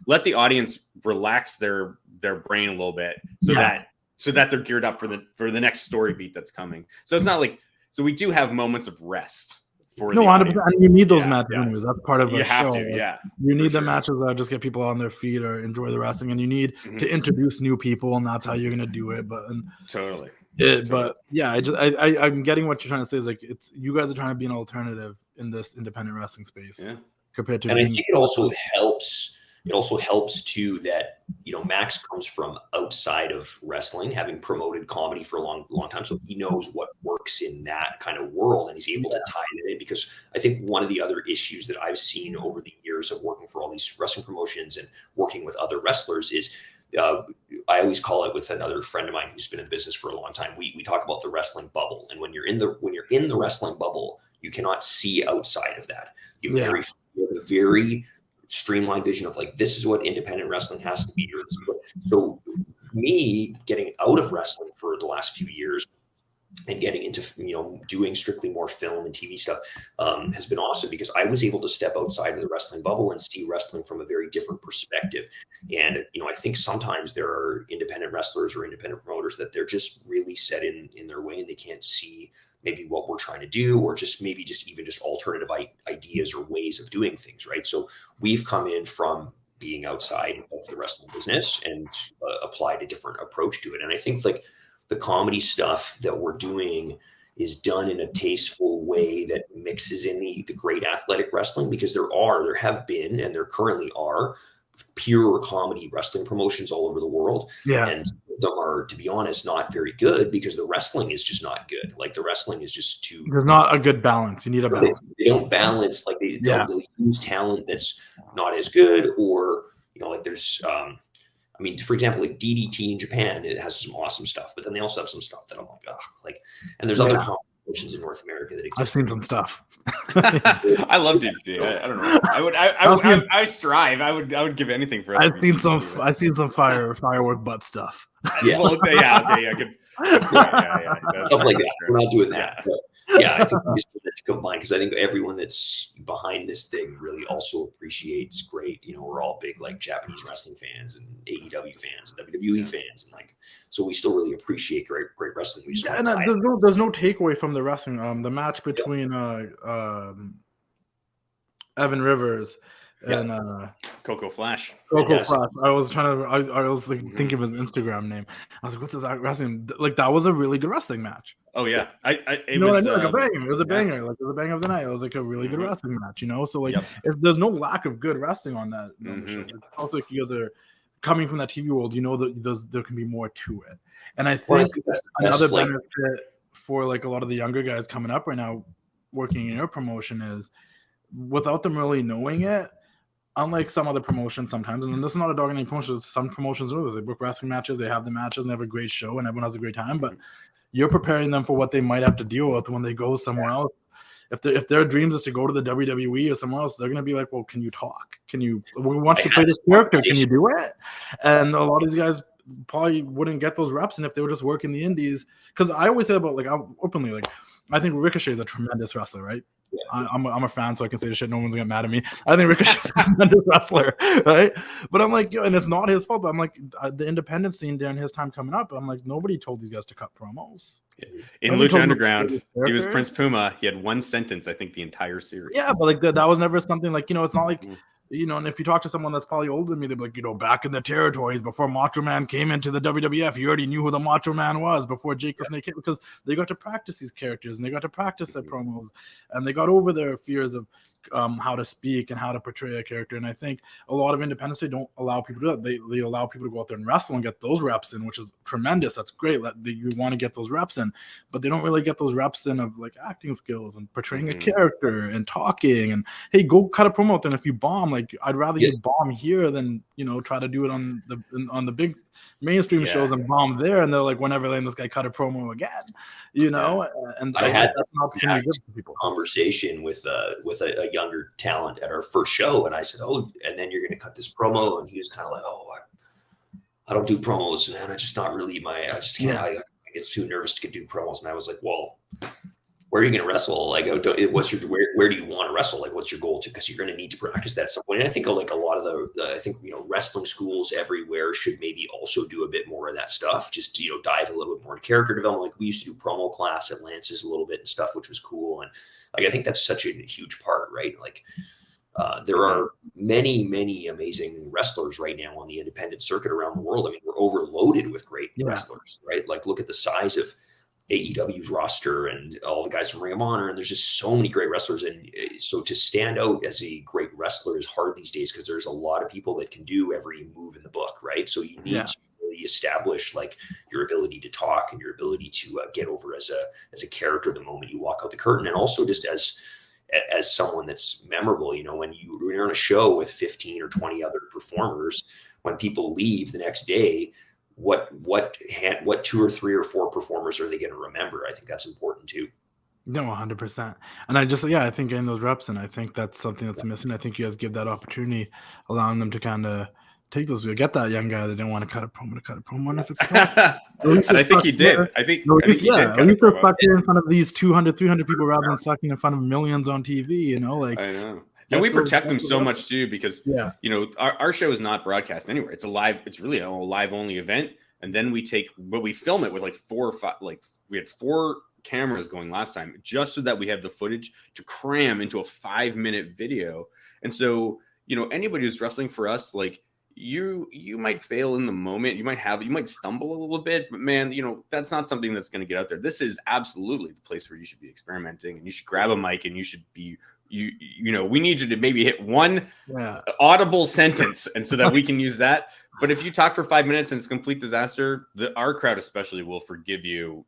C: let the audience relax their brain a little bit, so that they're geared up for the next story beat that's coming. So it's not like. So we do have moments of rest. For
A: 100%. You need those matches anyways. That's part of a show. You need the matches that just get people on their feet or enjoy the wrestling, and you need to introduce new people, and that's how you're going to do it.
C: Totally.
A: But yeah, I'm getting what you're trying to say. Is like it's you guys are trying to be an alternative in this independent wrestling space compared to.
B: And I think it also helps. It also helps too that Max comes from outside of wrestling, having promoted comedy for a long time, so he knows what works in that kind of world, and he's able to tie it in. Because I think one of the other issues that I've seen over the years of working for all these wrestling promotions and working with other wrestlers is, I always call it, with another friend of mine who's been in the business for a long time, we talk about the wrestling bubble, and when you're in the wrestling bubble, you cannot see outside of that. You have a very streamlined vision of like, this is what independent wrestling has to be. So me getting out of wrestling for the last few years and getting into doing strictly more film and TV stuff has been awesome, because I was able to step outside of the wrestling bubble and see wrestling from a very different perspective. And I think sometimes there are independent wrestlers or independent promoters that they're just really set in their way, and they can't see maybe what we're trying to do, or just maybe even alternative ideas or ways of doing things, right? So we've come in from being outside of the wrestling business and applied a different approach to it. And I think like the comedy stuff that we're doing is done in a tasteful way that mixes in the great athletic wrestling, because there have been, and there currently are, pure comedy wrestling promotions all over the world. And them are, to be honest, not very good, because the wrestling is just not good. Like the wrestling is just too.
A: There's not a good balance. You need a balance.
B: They don't balance. Like they don't really use talent that's not as good, or You know, like there's, I mean, for example, like DDT in Japan, it has some awesome stuff, but then they also have some stuff that I'm like, oh, like, and there's other promotions in North America that exist.
A: I've seen some stuff.
C: I love DDT. I don't know. I strive. I would give anything for.
A: I've seen some firework butt stuff.
C: Yeah. Well, yeah. Good. Yeah.
B: Stuff like that. We're not doing that. But yeah, I think we just need to combine, because I think everyone that's behind this thing really also appreciates great. You know, we're all big like Japanese wrestling fans and AEW fans and WWE fans, and like, so we still really appreciate great wrestling. We just
A: there's no takeaway from the wrestling. The match between Evan Rivers and
C: Coco Flash.
A: Flash. I was like thinking of his Instagram name. I was like, what's his wrestling? Like, that was a really good wrestling match.
C: Oh yeah,
A: it was like a banger. It was a banger. Like, it was a banger of the night. It was like a really good wrestling match. You know, so like there's no lack of good wrestling on that. Show. Also, if you guys are coming from that TV world, you know that there can be more to it. And I think another benefit for like a lot of the younger guys coming up right now, working in your promotion, is without them really knowing it. Unlike some other promotions sometimes, and this is not a dog in any promotion, some promotions do this. They book wrestling matches, they have the matches, and they have a great show, and everyone has a great time, but you're preparing them for what they might have to deal with when they go somewhere else. If their dreams is to go to the WWE or somewhere else, they're going to be like, well, can you talk? We want you to play this character. Can you do it? And a lot of these guys probably wouldn't get those reps, and if they were just working the indies, because I always say about, like, openly, like, I think Ricochet is a tremendous wrestler, right? Yeah. I'm a fan, so I can say this shit. No one's gonna get mad at me. I think Ricochet's a tremendous wrestler, right? But I'm like, and it's not his fault. But I'm like, the independent scene during his time coming up, I'm like, nobody told these guys to cut promos.
C: In Lucha Underground, he was Prince Puma. He had one sentence, I think, the entire series.
A: Yeah, but like that was never something like, you know, it's not like. You know, and if you talk to someone that's probably older than me, they're like, you know, back in the territories before Macho Man came into the WWF, you already knew who the Macho Man was before Jake the Snake hit, because they got to practice these characters and they got to practice their promos, and they got over their fears of how to speak and how to portray a character. And I think a lot of independents, they don't allow people to do that. They allow people to go out there and wrestle and get those reps in, which is tremendous. That's great. You want to get those reps in, but they don't really get those reps in of like acting skills and portraying a character and talking. And hey, go cut a promo out there. And if you bomb, like, I'd rather you bomb here than, you know, try to do it on the big mainstream shows and bomb there. And they're like, whenever letting this guy cut a promo again, you know. And
B: I had an opportunity to give people conversation with a younger talent at our first show, and I said, oh, and then you're going to cut this promo, and he was kind of like, oh, I don't do promos, man. I just not really I just can't. I get too nervous to do promos. And I was like, well, where are you going to wrestle? Like, what's your where do you want to wrestle? Like, what's your goal to? Because you're going to need to practice that at some point. And I think like a lot of I think, you know, wrestling schools everywhere should maybe also do a bit more of that stuff. Just to, you know, dive a little bit more into character development. Like, we used to do promo class at Lance's a little bit and stuff, which was cool. And like, I think that's such a huge part, right? Like, there are many, many amazing wrestlers right now on the independent circuit around the world. I mean, we're overloaded with great wrestlers, right? Like, look at the size of AEW's roster and all the guys from Ring of Honor, and there's just so many great wrestlers. And so to stand out as a great wrestler is hard these days, because there's a lot of people that can do every move in the book, right? So you need to really establish like your ability to talk and your ability to get over as a character the moment you walk out the curtain, and also just as someone that's memorable. You know, when you're on a show with 15 or 20 other performers, when people leave the next day, what 2 or 3 or 4 performers are they going to remember? I think that's important too.
A: No, 100%. And I think getting those reps, and I think that's something that's missing. I think you guys give that opportunity, allowing them to kind of take those. Get that young guy that didn't want to cut a promo, and if it's tough.
C: And I think he did. I think he did.
A: At least they're sucking in front of these 200, 300 people rather than sucking in front of millions on TV. You know, like,
C: I know. And we protect them so much too, because you know, our show is not broadcast anywhere. It's really a live only event. And then we film it with like 4 or 5, like we had 4 cameras going last time, just so that we have the footage to cram into a 5-minute video. And so, you know, anybody who's wrestling for us, like, you might fail in the moment. You might stumble a little bit, but man, you know, that's not something that's going to get out there. This is absolutely the place where you should be experimenting, and you should grab a mic, and you should be, you know, we need you to maybe hit one audible sentence, and so that we can use that. But if you talk for 5 minutes and it's a complete disaster, our crowd especially will forgive you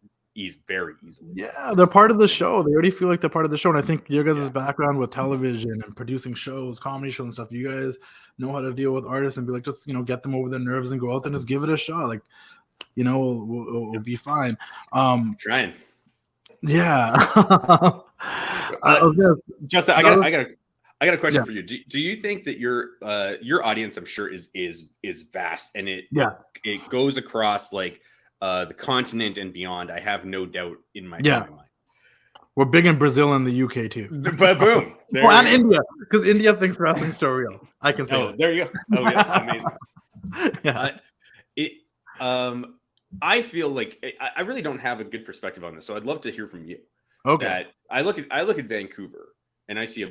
C: very easily.
A: Yeah, they're part of the show. They already feel like they're part of the show. And I think your guys' background with television and producing shows, comedy shows and stuff, you guys know how to deal with artists and be like, just, get them over their nerves and go out there and just give it a shot. Like, we'll be fine.
C: Trying.
A: Yeah.
C: Justin, I got a question for you. Do you think that your audience, I'm sure, is vast, and it goes across like the continent and beyond? I have no doubt in my mind.
A: We're big in Brazil and the UK too.
C: But boom.
A: And India, because India thinks wrestling's so real. I can say.
C: Oh, there you go. Oh yeah, amazing. I feel like I really don't have a good perspective on this, so I'd love to hear from you.
A: Okay.
C: That I look at Vancouver and I see a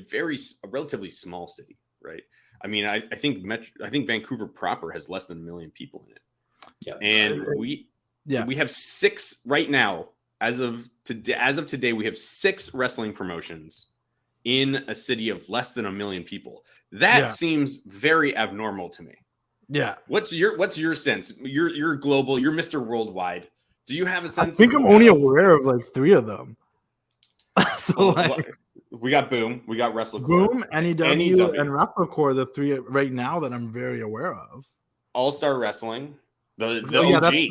C: relatively small city, right? I mean, I think Vancouver proper has less than 1 million people in it. Yeah. And we have 6 right now. As of today, we have 6 wrestling promotions in a city of less than 1 million people. That seems very abnormal to me.
A: Yeah.
C: What's your sense? You're global. You're Mr. Worldwide. Do you have a sense?
A: I think I'm only aware of like 3 of them. So
C: we got Boom, we got WrestleCore,
A: Boom, NEW, and WrestleCore, the 3 right now that I'm very aware of.
C: All Star Wrestling, the OG.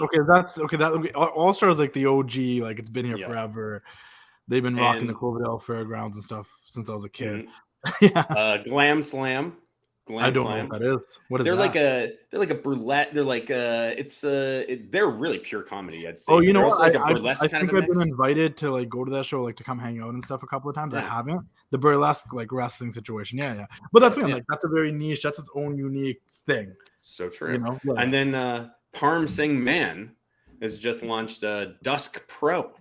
A: All Star is like the OG, like it's been here forever. They've been rocking the Cloverdale Fairgrounds and stuff since I was a kid.
C: Glam Slam.
A: I don't know what that is. What is
C: they're
A: that?
C: They're like a burlesque. They're like they're really pure comedy, I'd say.
A: Oh, you know what?
C: Like
A: I think I've been invited to like go to that show, like to come hang out and stuff a couple of times. I haven't. The burlesque like wrestling situation. Yeah. But that's like that's a very niche. That's its own unique thing.
C: So true. And then Parm Singh Man has just launched Dusk Pro,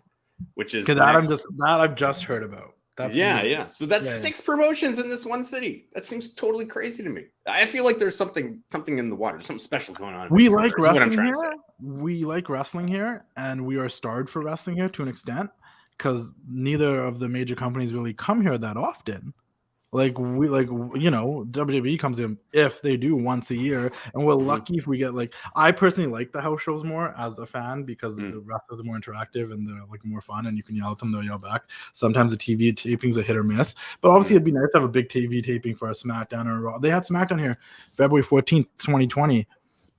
C: which is
A: that I've just heard about.
C: So that's 6 promotions in this one city. That seems totally crazy to me. I feel like there's something in the water, something special going on.
A: We like wrestling here. We like wrestling here, and we are starved for wrestling here to an extent because neither of the major companies really come here that often. WWE comes in, if they do, once a year, and we're lucky if we get I personally like the house shows more as a fan because the wrestlers are more interactive and they're like more fun and you can yell at them, they'll yell back. Sometimes the TV tapings are hit or miss, but obviously it'd be nice to have a big TV taping for a SmackDown or a Raw. They had SmackDown here February 14th, 2020.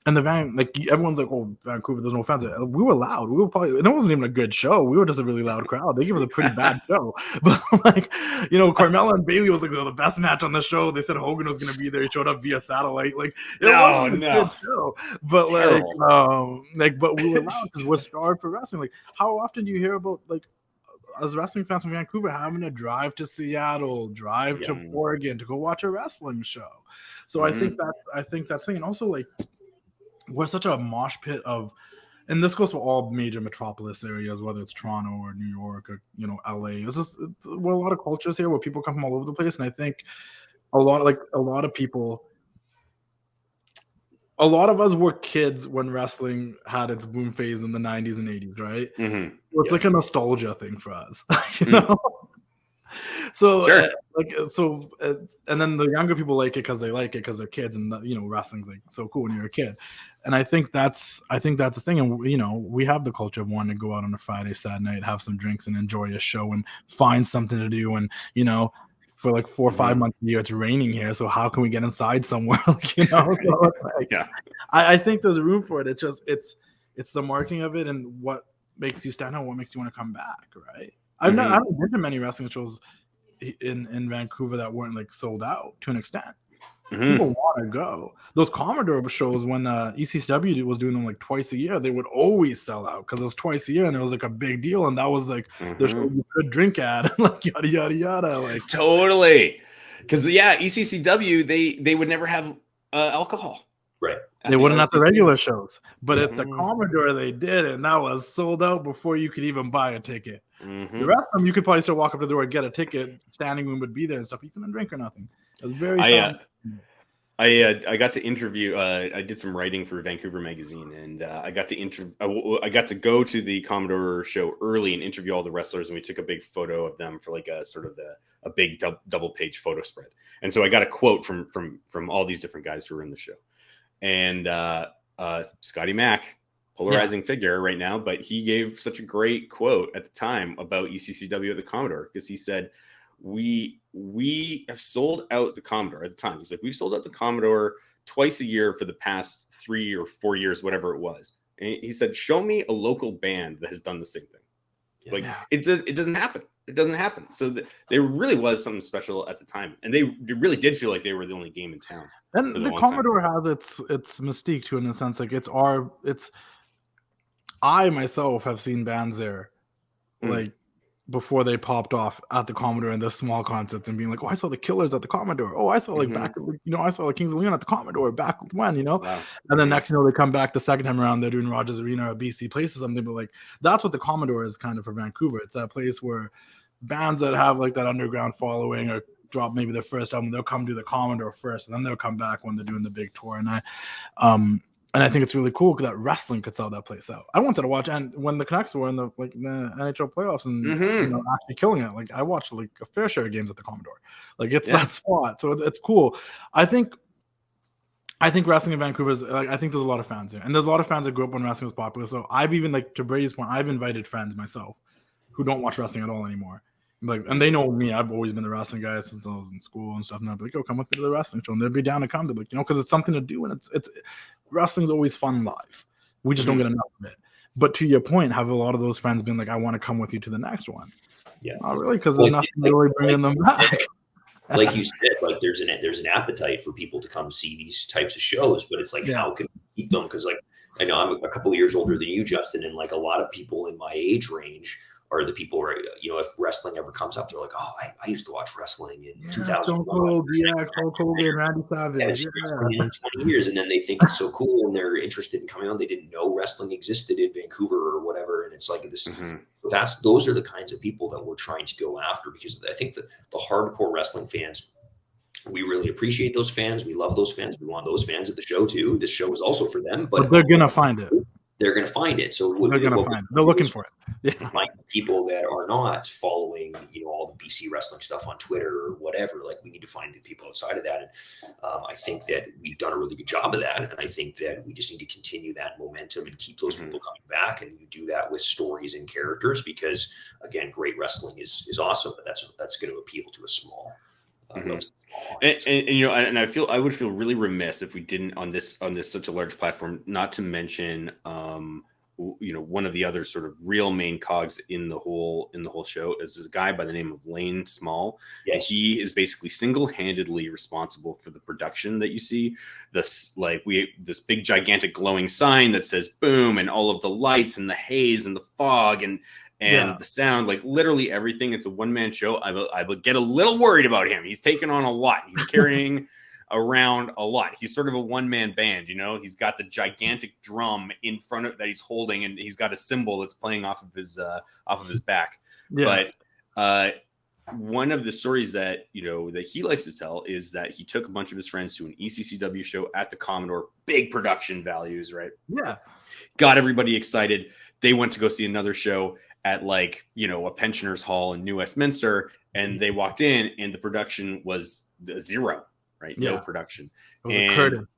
A: And everyone's like, "Oh, Vancouver, there's no fans." We were loud. We were probably, and it wasn't even a good show. We were just a really loud crowd. They gave us a pretty bad show. But Carmella and Bayley was like the best match on the show. They said Hogan was going to be there. He showed up via satellite. It wasn't a good show. But but we were loud because we're starved for wrestling. How often do you hear about as wrestling fans from Vancouver having to drive to Seattle, drive to Oregon to go watch a wrestling show? So I think that's thing, and also we're such a mosh pit of, and this goes for all major metropolis areas, whether it's Toronto or New York or LA. We're a lot of cultures here where people come from all over the place, and I think a lot of us were kids when wrestling had its boom phase in the 90s and 80s, right? Mm-hmm. So it's like a nostalgia thing for us, you know. So
C: sure.
A: And then the younger people like it because they're kids, and wrestling's like so cool when you're a kid. And I think that's the thing. And we have the culture of wanting to go out on a Friday, Saturday night, have some drinks, and enjoy a show, and find something to do. And for 4 or 5 months a year, it's raining here, so how can we get inside somewhere? I think there's room for it. It's the marketing of it and what makes you stand out, what makes you want to come back, right? I haven't been to many wrestling shows in Vancouver that weren't sold out to an extent. People want to go. Those Commodore shows when ECW was doing them twice a year, they would always sell out because it was twice a year and it was a big deal, and that was the show you could drink at, yada yada yada.
C: Totally, because ECCW they would never have alcohol.
B: Right.
A: They wouldn't at the regular shows, but at the Commodore they did, and that was sold out before you could even buy a ticket. The rest of them, you could probably still walk up to the door and get a ticket. Standing room would be there and stuff. You couldn't drink or nothing. It was very fun.
C: I got to interview. I did some writing for Vancouver Magazine, and I got to go to the Commodore show early and interview all the wrestlers, and we took a big photo of them for a big double page photo spread. And so I got a quote from all these different guys who were in the show, and Scotty Mack polarizing figure right now, but he gave such a great quote at the time about ECCW at the Commodore, because he said, we have sold out the Commodore at the time. He's like, we've sold out the Commodore twice a year for the past 3 or 4 years, whatever it was. And he said, show me a local band that has done the same thing. Like it doesn't happen. It doesn't happen. So there really was something special at the time, and they really did feel like they were the only game in town.
A: And the Commodore has its mystique too, in a sense. Like I myself have seen bands there, like before they popped off at the Commodore in the small concerts, and being like, oh, I saw the Killers at the Commodore. Oh, I saw like back, I saw like Kings of Leon at the Commodore back when, Wow. And then next, they come back the second time around, they're doing Rogers Arena or BC Place or something. But like, that's what the Commodore is kind of for Vancouver. It's that place where bands that have like that underground following or drop maybe their first album, they'll come do the Commodore first, and then they'll come back when they're doing the big tour. And I think it's really cool because that wrestling could sell that place out. I wanted to watch, and when the Canucks were in the NHL playoffs and actually killing it, like I watched like a fair share of games at the Commodore. Like it's that spot, so it's cool. I think wrestling in Vancouver is like, I think there's a lot of fans there, and there's a lot of fans that grew up when wrestling was popular. So I've even, like, to Brady's point, I've invited friends myself who don't watch wrestling at all anymore. Like, and they know me. I've always been the wrestling guy since I was in school and stuff. And I'd be like, "Oh, come with me to the wrestling show," and they'd be down to come to, like, because it's something to do, and it's wrestling's always fun live. We just don't get enough of it. But to your point, have a lot of those friends been like, "I want to come with you to the next one"? Yeah, not really, because there's nothing really bringing them back.
B: Like you said, like there's an appetite for people to come see these types of shows, but it's like, how can we keep them? Because like, I know I'm a couple of years older than you, Justin, and like a lot of people in my age range are the people where, if wrestling ever comes up, they're like, oh, I used to watch wrestling in 2000.
A: Stone Cold, Hulk Hogan, Randy Savage.
B: In 20 years, and then they think it's so cool, and they're interested in coming on. They didn't know wrestling existed in Vancouver or whatever, and it's like this. So those are the kinds of people that we're trying to go after, because I think the hardcore wrestling fans, we really appreciate those fans. We love those fans. We want those fans at the show too. This show is also for them, but
A: they're gonna find it.
B: They're going to find it. So
A: they're going to find it. They're looking for it.
B: Find people that are not following, all the BC wrestling stuff on Twitter or whatever. Like, we need to find the people outside of that. And I think that we've done a really good job of that. And I think that we just need to continue that momentum and keep those people coming back. And you do that with stories and characters, because again, great wrestling is awesome, but that's going to appeal to a small.
C: And I would feel really remiss if we didn't on this such a large platform not to mention one of the other sort of real main cogs in the whole show is a guy by the name of Lane Small.
B: Yes.
C: He is basically single-handedly responsible for the production that you see. This big gigantic glowing sign that says boom, and all of the lights and the haze and the fog and the sound, like literally everything. It's a one-man show. I would get a little worried about him. He's taking on a lot. He's carrying around a lot. He's sort of a one-man band, He's got the gigantic drum in front of that he's holding, and he's got a cymbal that's playing off of his back. Yeah. But one of the stories that that he likes to tell is that he took a bunch of his friends to an ECCW show at the Commodore, big production values, right?
A: Yeah.
C: Got everybody excited. They went to go see another show at a pensioners hall in New Westminster, and they walked in and the production was zero, right? Yeah. No production.
A: It was a curtain.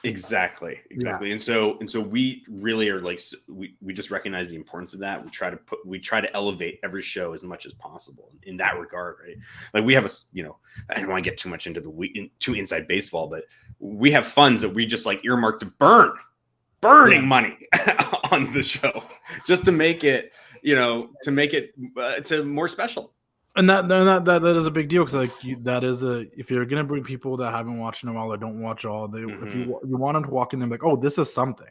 C: Exactly. Yeah. And so we really are we just recognize the importance of that. We try to elevate every show as much as possible in that regard, right? Like, we have I don't want to get too much into too inside baseball, but we have funds that we just earmark to burning money on the show just to make it to more special.
A: And that is a big deal, because if you're gonna bring people that haven't watched in a while or don't watch all, if you want them to walk in, they're like, oh, this is something.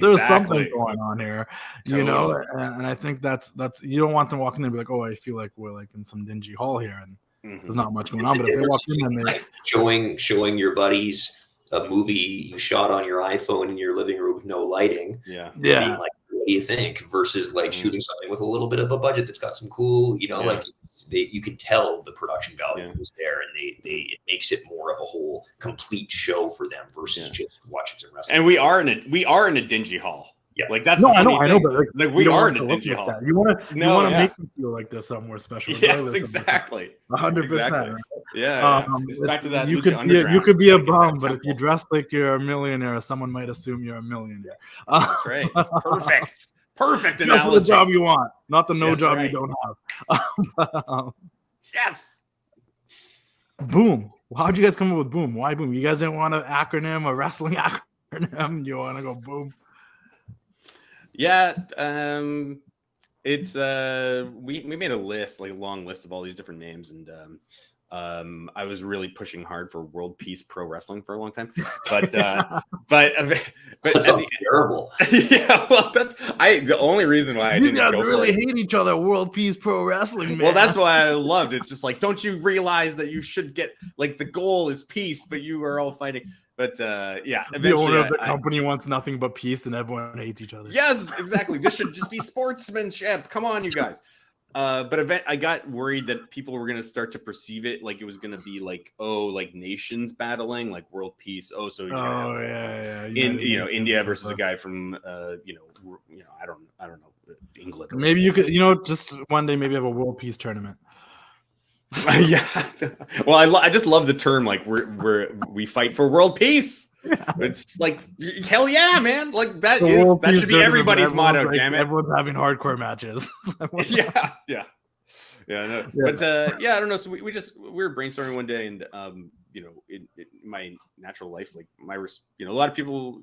A: There's something going on here, totally. And I think that's you don't want them walking in and be like, oh, I feel like we're in some dingy hall here and there's not much going on. But if they walk in and
B: showing your buddies a movie you shot on your iPhone in your living room with no lighting, being like, what do you think? Versus shooting something with a little bit of a budget that's got some cool, you can tell the production value is there, and it makes it more of a whole complete show for them versus just watching some wrestling.
C: And we are in a dingy hall.
B: Yeah.
C: Like that's
A: I know, but
C: like we are in a dingy
A: like
C: hall.
A: that. You want to make them feel like they're somewhere special.
C: Yes, exactly.
A: 100%.
C: Right? Yeah. It's back to that.
A: You could be a bum, but if you dress like you're a millionaire, someone might assume you're a millionaire.
C: That's right. Perfect analogy.
A: That's the job you want, not the job
C: right.
A: you don't have.
C: Yes.
A: Boom. How'd you guys come up with Boom? Why Boom? You guys didn't want an acronym, a wrestling acronym. You want to go Boom?
C: Yeah. It's we made a list, like a long list of all these different names, and I was really pushing hard for World Peace Pro Wrestling for a long time, but
B: that sounds terrible.
C: Yeah, well, the only reason why I didn't go
A: really hate each other. World Peace Pro Wrestling, man.
C: Well, that's why I loved it. It's just like, don't you realize that you should get, like, the goal is peace, but you are all fighting. But yeah,
A: the owner of the company wants nothing but peace, and everyone hates each other.
C: Yes, exactly. This should just be sportsmanship. Come on, you guys. But I got worried that people were going to start to perceive it like it was going to be like, oh, like nations battling, like world peace. Oh, so
A: yeah.
C: India versus a guy from I don't know, England.
A: Maybe you could, just one day maybe have a world peace tournament.
C: Yeah. Well, I just love the term, like we fight for world peace. Yeah. It's like, hell yeah, man! Like that should be everybody's motto. Like, damn it!
A: Everyone's having hardcore matches.
C: Yeah. No. Yeah. But I don't know. So we were brainstorming one day, and in my natural life, like a lot of people,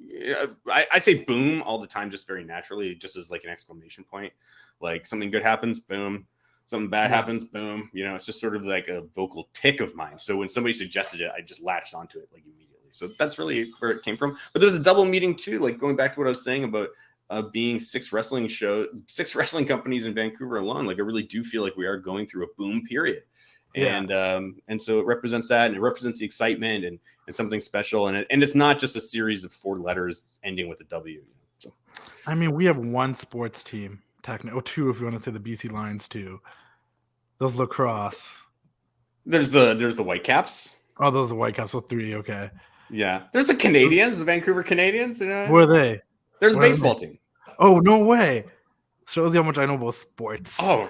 C: I say boom all the time, just very naturally, just as like an exclamation point. Like something good happens, boom. Something bad happens, boom. It's just sort of like a vocal tick of mine. So when somebody suggested it, I just latched onto it like immediately. So that's really where it came from. But there's a double meaning too, like going back to what I was saying about being six wrestling companies in Vancouver alone. Like I really do feel like we are going through a boom period. Yeah. And so it represents that, and it represents the excitement and something special. And it's not just a series of 4 letters ending with a W. So
A: I mean, we have one sports team, technically, or 2 if you want to say the BC Lions too. Those lacrosse.
C: There's the Whitecaps.
A: Oh, those are Whitecaps. So 3, okay.
C: Yeah, there's the Canadians, the Vancouver Canadians.
A: Who are they?
C: They're the baseball team.
A: Oh, no way! Shows you how much I know about sports.
C: Oh,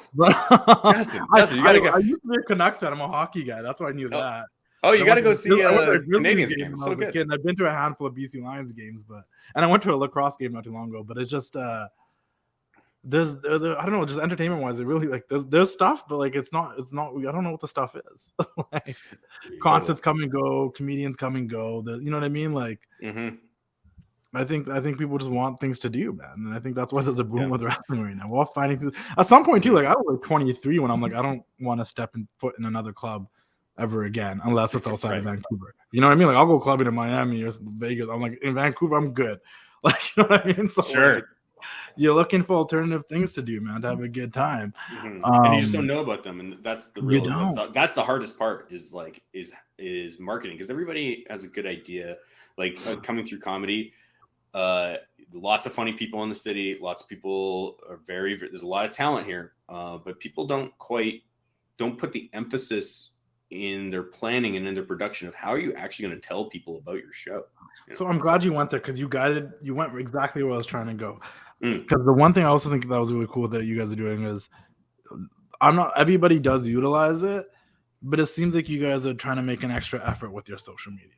C: Justin, you gotta go.
A: I used to be a Canucks fan. I'm a hockey guy. That's why I knew that.
C: Oh, you gotta go see Canadians game.
A: So good. Kid, I've been to a handful of BC Lions games, and I went to a lacrosse game not too long ago. But it's just there's I don't know, just entertainment wise, it really like there's stuff, but like it's not I don't know what the stuff is. Like concerts come and go, comedians come and go. You know what I mean? Like I think people just want things to do, man, and I think that's why there's a boom with wrestling right now. We're all finding things at some point too. Like I was like 23 when I'm like, I don't want to step foot in another club ever again unless it's outside of Vancouver. You know what I mean? Like I'll go clubbing in Miami or Vegas. I'm like, in Vancouver, I'm good. Like, you know what I mean? So
C: sure.
A: Like, you're looking for alternative things to do, man, to have a good time.
C: And you just don't know about them, and that's the real. That's the hardest part. Is marketing, because everybody has a good idea. Like coming through comedy, lots of funny people in the city. Lots of people are there's a lot of talent here, but people don't put the emphasis in their planning and in their production of how are you actually going to tell people about your show.
A: So I'm glad you went there, because you went exactly where I was trying to go. Because the one thing I also think that was really cool that you guys are doing is, everybody does utilize it, but it seems like you guys are trying to make an extra effort with your social media,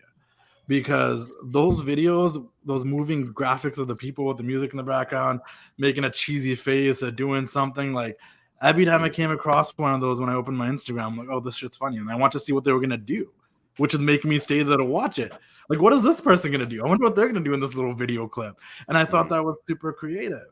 A: because those videos, those moving graphics of the people with the music in the background, making a cheesy face or doing something, like every time I came across one of those when I opened my Instagram, I'm like, oh, this shit's funny, and I want to see what they were gonna do, which is making me stay there to watch it. Like, what is this person going to do? I wonder what they're going to do in this little video clip. And I thought that was super creative.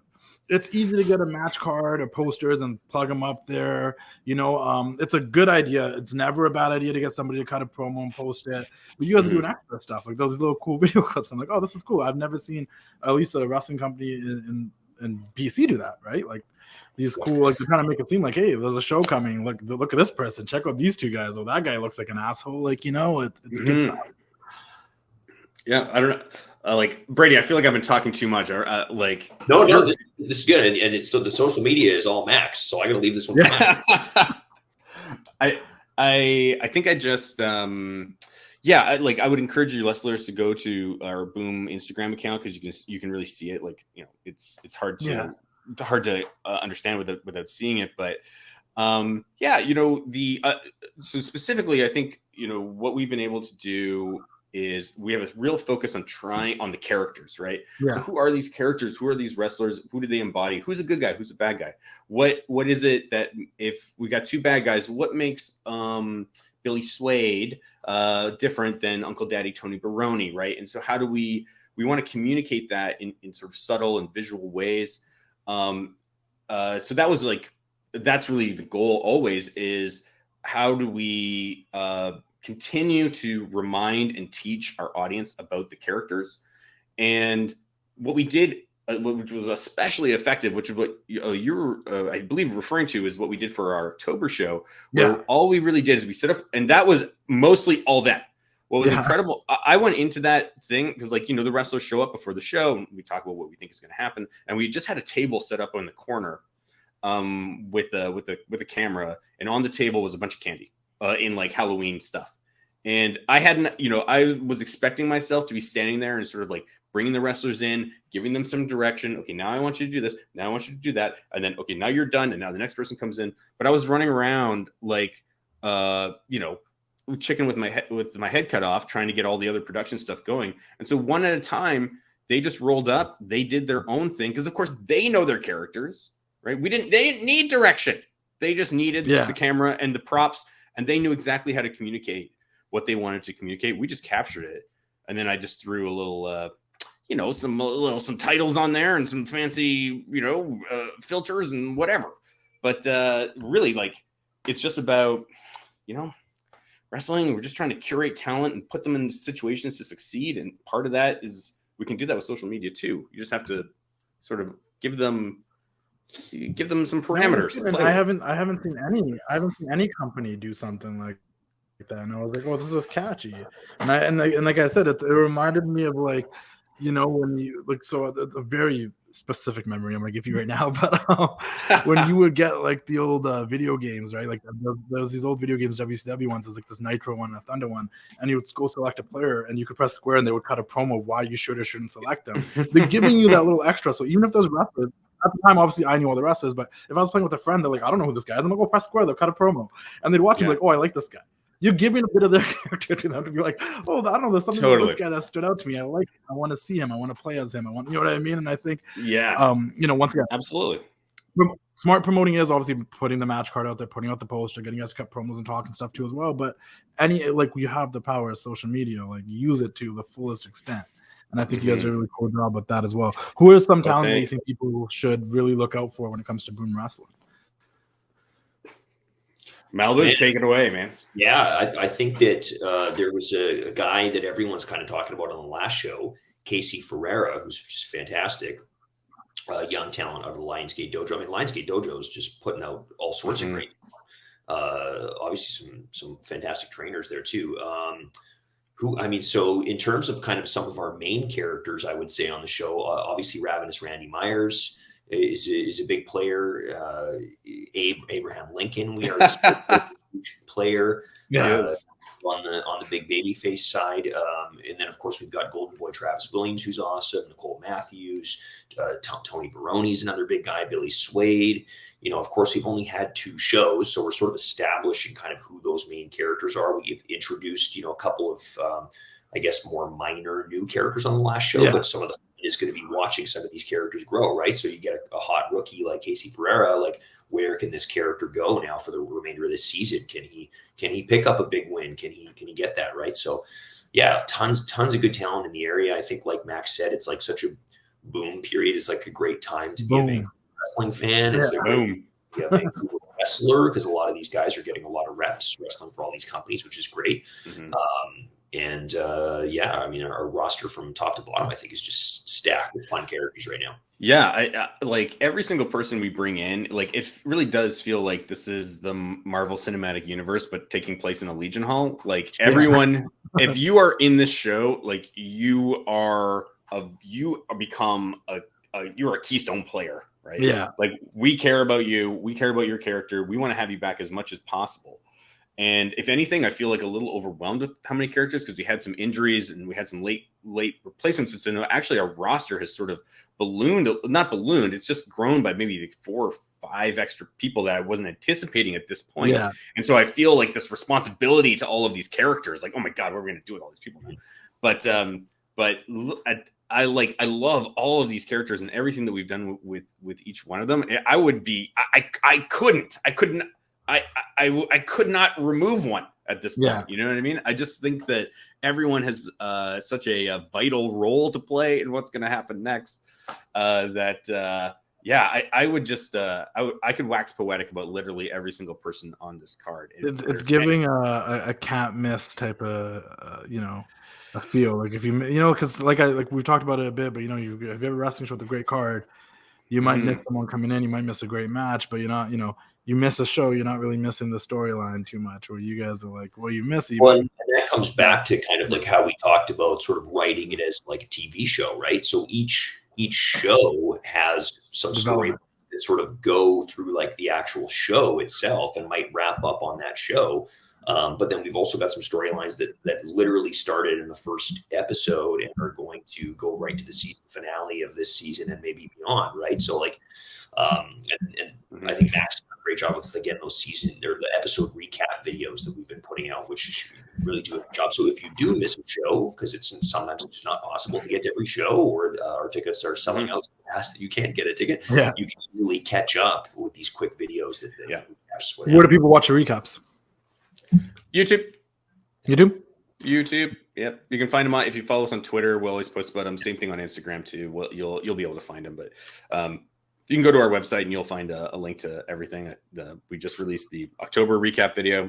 A: It's easy to get a match card or posters and plug them up there. It's a good idea. It's never a bad idea to get somebody to cut a promo and post it. But you guys are doing extra stuff, like those little cool video clips. I'm like, oh, this is cool. I've never seen at least a wrestling company in BC do that, right? Like these cool, like, to kind of make it seem like, hey, there's a show coming. Look at this person. Check out these 2 guys. Oh, that guy looks like an asshole. Like, it's good stuff.
C: Yeah, I don't know. Like Brady, I feel like I've been talking too much.
B: No, this is good, and it's so the social media is all Max. So I'm gonna leave this one.
C: I think I just Yeah, I would encourage your listeners to go to our Boom Instagram account, because you can really see it. Like, you know, it's hard to understand without seeing it. But yeah, you know, so specifically, I think, you know, what we've been able to do is we have a real focus on trying on the characters, right?
A: Yeah.
C: So who are these characters? Who are these wrestlers? Who do they embody? Who's a good guy? Who's a bad guy? What is it that, if we got two bad guys, what makes Billy Swade different than Uncle Daddy Tony Baroni, right? And so how do we want to communicate that in sort of subtle and visual ways? So that was that's really the goal always, is how do we continue to remind and teach our audience about the characters. And what we did, which was especially effective, which is what you're, I believe, referring to, is what we did for our October show, where all we really did is we set up, and that was mostly all that. What was incredible, I went into that thing because, like, you know, the wrestlers show up before the show, and we talk about what we think is going to happen, and we just had a table set up in the corner with a camera, and on the table was a bunch of candy in like Halloween stuff. And I hadn't, you know, I was expecting myself to be standing there and sort of like bringing the wrestlers in, giving them some direction. Okay, now I want you to do this. Now I want you to do that. And then, okay, now you're done. And now the next person comes in. But I was running around like, you know, chicken with my head cut off, trying to get all the other production stuff going. And so one at a time, they just rolled up. They did their own thing because, of course, they know their characters, right? They didn't need direction. They just needed the camera and the props, and they knew exactly how to communicate what they wanted to communicate. We just captured it. And then I just threw a little, you know, some titles on there and some fancy, you know, filters and whatever. But really, like, it's just about, you know, wrestling. We're just trying to curate talent and put them in situations to succeed. And part of that is we can do that with social media too. You just have to sort of give them some parameters.
A: I haven't seen any company do something like that, and I was like, oh, this is catchy. And like I said, it reminded me of, like, you know, when you, like, so a very specific memory I'm gonna give you right now, but when you would get like the old video games, right? Like there was these old video games, WCW ones. There's like this Nitro one and a Thunder one, and you would go select a player, and you could press square, and they would cut a promo why you should or shouldn't select them. They're giving you that little extra. So even if those wrestlers, at the time, obviously, I knew all the wrestlers, but if I was playing with a friend, they're like, I don't know who this guy is. I'm like, go press square. They'll cut a promo, and they'd watch me like, oh, I like this guy. You're giving a bit of their character to them to be like, oh, I don't know, there's something about this guy that stood out to me. I like him. I want to see him. I want to play as him. I want, you know what I mean? And I think, you know, once again,
C: absolutely.
A: Smart promoting is obviously putting the match card out there, putting out the poster, getting us to cut promos and talking stuff too as well. But you have the power of social media, like, use it to the fullest extent. And I think you guys do a really cool job with that as well. Who are some talent that you think people should really look out for when it comes to Boom Wrestling?
C: Malibu, take it away, man.
B: Yeah, I think that there was a guy that everyone's kind of talking about on the last show, Casey Ferreira, who's just fantastic. Young talent out of the Lionsgate Dojo. I mean, Lionsgate Dojo is just putting out all sorts of great, obviously some fantastic trainers there too. So in terms of kind of some of our main characters, I would say on the show, obviously Ravenous Randy Myers is a big player. Abraham Lincoln, we are a player.
A: Yes.
B: On the big baby face side, and then of course we've got Golden Boy Travis Williams, who's awesome. Nicole Matthews, Tony Baroni's another big guy. Billy Swade. You know, of course we've only had 2 shows, so we're sort of establishing kind of who those main characters are. We've introduced, you know, a couple of I guess more minor new characters on the last show, but some of the fun is going to be watching some of these characters grow, right? So you get a hot rookie like Casey Ferreira, like, where can this character go now for the remainder of this season? Can he pick up a big win? Can he get that, right? So yeah, tons of good talent in the area. I think, like Max said, it's like such a boom period. It's like a great time to be a Vancouver wrestling fan. It's a boom. Yeah, Vancouver wrestler, because a lot of these guys are getting a lot of reps wrestling for all these companies, which is great. I mean, our roster from top to bottom, I think, is just stacked with fun characters right now.
C: Yeah, I like every single person we bring in, like, it really does feel like this is the Marvel Cinematic Universe, but taking place in a Legion Hall. Like, everyone, if you are in this show, like, you're a Keystone player, right?
A: Yeah.
C: Like, we care about you. We care about your character. We want to have you back as much as possible. And if anything, I feel like a little overwhelmed with how many characters, because we had some injuries and we had some late replacements. And so actually our roster has sort of not ballooned. It's just grown by maybe like 4 or 5 extra people that I wasn't anticipating at this point.
A: Yeah.
C: And so I feel like this responsibility to all of these characters, like, oh my God, what are we going to do with all these people now? But I love all of these characters and everything that we've done with each one of them. I could not remove one at this point.
A: Yeah.
C: You know what I mean? I just think that everyone has such a vital role to play in what's going to happen next. I would just I could wax poetic about literally every single person on this card.
A: It's giving a can't miss type of a feel, like if because like we've talked about it a bit, but if you have a wrestling show with a great card, you might miss someone coming in, you might miss a great match, but you're not, you miss a show, you're not really missing the storyline too much, or you guys are like, well, you miss it.
B: And that comes back to kind of like how we talked about sort of writing it as like a TV show, right? So each show has some story that sort of go through like the actual show itself and might wrap up on that show. But then we've also got some storylines that literally started in the first episode and are going to go right to the season finale of this season and maybe beyond, right? So like, and I think Max did a great job with, again, those the episode recap videos that we've been putting out, which really do a good job. So if you do miss a show, because sometimes it's not possible to get to every show, or our tickets are selling out so fast that you can't get a ticket, you can really catch up with these quick videos
A: Where do people watch the recaps?
C: YouTube.
A: YouTube.
C: Yep. You can find them if you follow us on Twitter. We'll always post about them. Same thing on Instagram too. You'll be able to find them, but you can go to our website and you'll find a link to everything. We just released the October recap video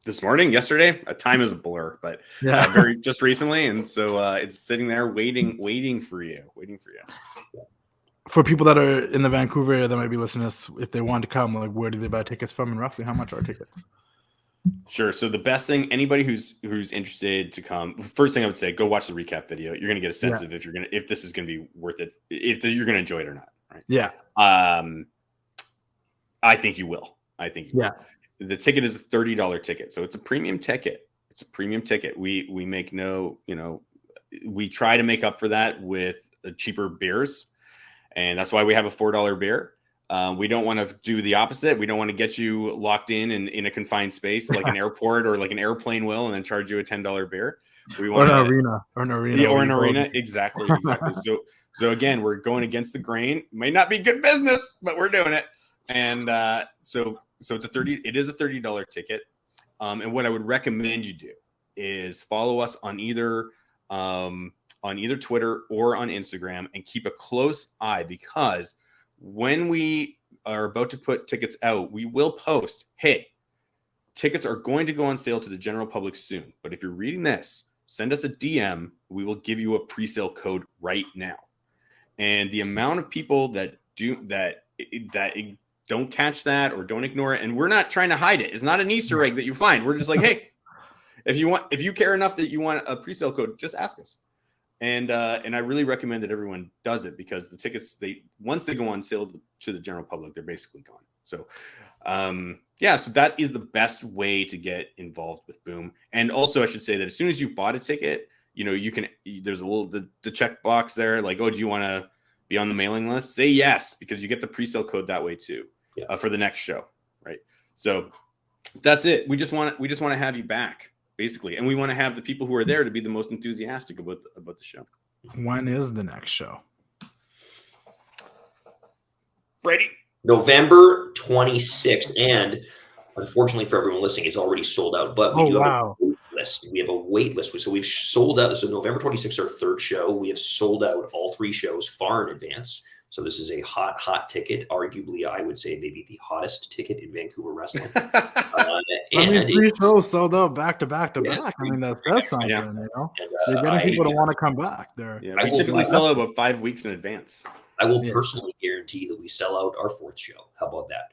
C: this morning, yesterday. Time is a blur, but just recently. And so it's sitting there waiting for you.
A: For people that are in the Vancouver area that might be listening to this, if they want to come, like, where do they buy tickets from, and roughly how much are tickets?
C: Sure. So the best thing, anybody who's interested to come, first thing I would say, go watch the recap video. You're going to get a sense of if this is going to be worth it, if you're going to enjoy it or not. Right.
A: Yeah.
C: I think you will. The ticket is a $30 ticket. So it's a premium ticket. We make we try to make up for that with cheaper beers. And that's why we have a $4 beer. We don't want to do the opposite. We don't want to get you locked in a confined space like an airport or like an airplane will, and then charge you a $10 beer. We want
A: or an arena.
C: Exactly. So again, we're going against the grain. May not be good business, but we're doing it. And so it's it is a $30 ticket. And what I would recommend you do is follow us on either Twitter or on Instagram, and keep a close eye, because when we are about to put tickets out, we will post, hey, tickets are going to go on sale to the general public soon. But if you're reading this, send us a DM. We will give you a pre-sale code right now. And the amount of people that don't catch that or don't ignore it, and we're not trying to hide it. It's not an Easter egg that you find. We're just like, hey, if you care enough that you want a pre-sale code, just ask us. And I really recommend that everyone does it, because the tickets, once they go on sale to the general public, they're basically gone. So, so that is the best way to get involved with Boom. And also, I should say that as soon as you bought a ticket, you can, there's a little, the check box there, like, oh, do you want to be on the mailing list? Say yes, because you get the pre-sale code that way too, for the next show. Right. So that's it. We just want to have you back, basically. And we want to have the people who are there to be the most enthusiastic about the show.
A: When is the next show?
C: Brady?
B: November 26th. And unfortunately for everyone listening, it's already sold out. But we have a wait list. We have a wait list. So we've sold out. So November 26th, our third show. We have sold out all 3 shows far in advance. So this is a hot ticket. Arguably, I would say maybe the hottest ticket in Vancouver wrestling.
A: And 3 shows sold out back to back to back. I mean, that's something. And, you're getting people to want to come back.
C: We typically sell out about 5 weeks in advance.
B: I will personally guarantee that we sell out our 4th show. How about that?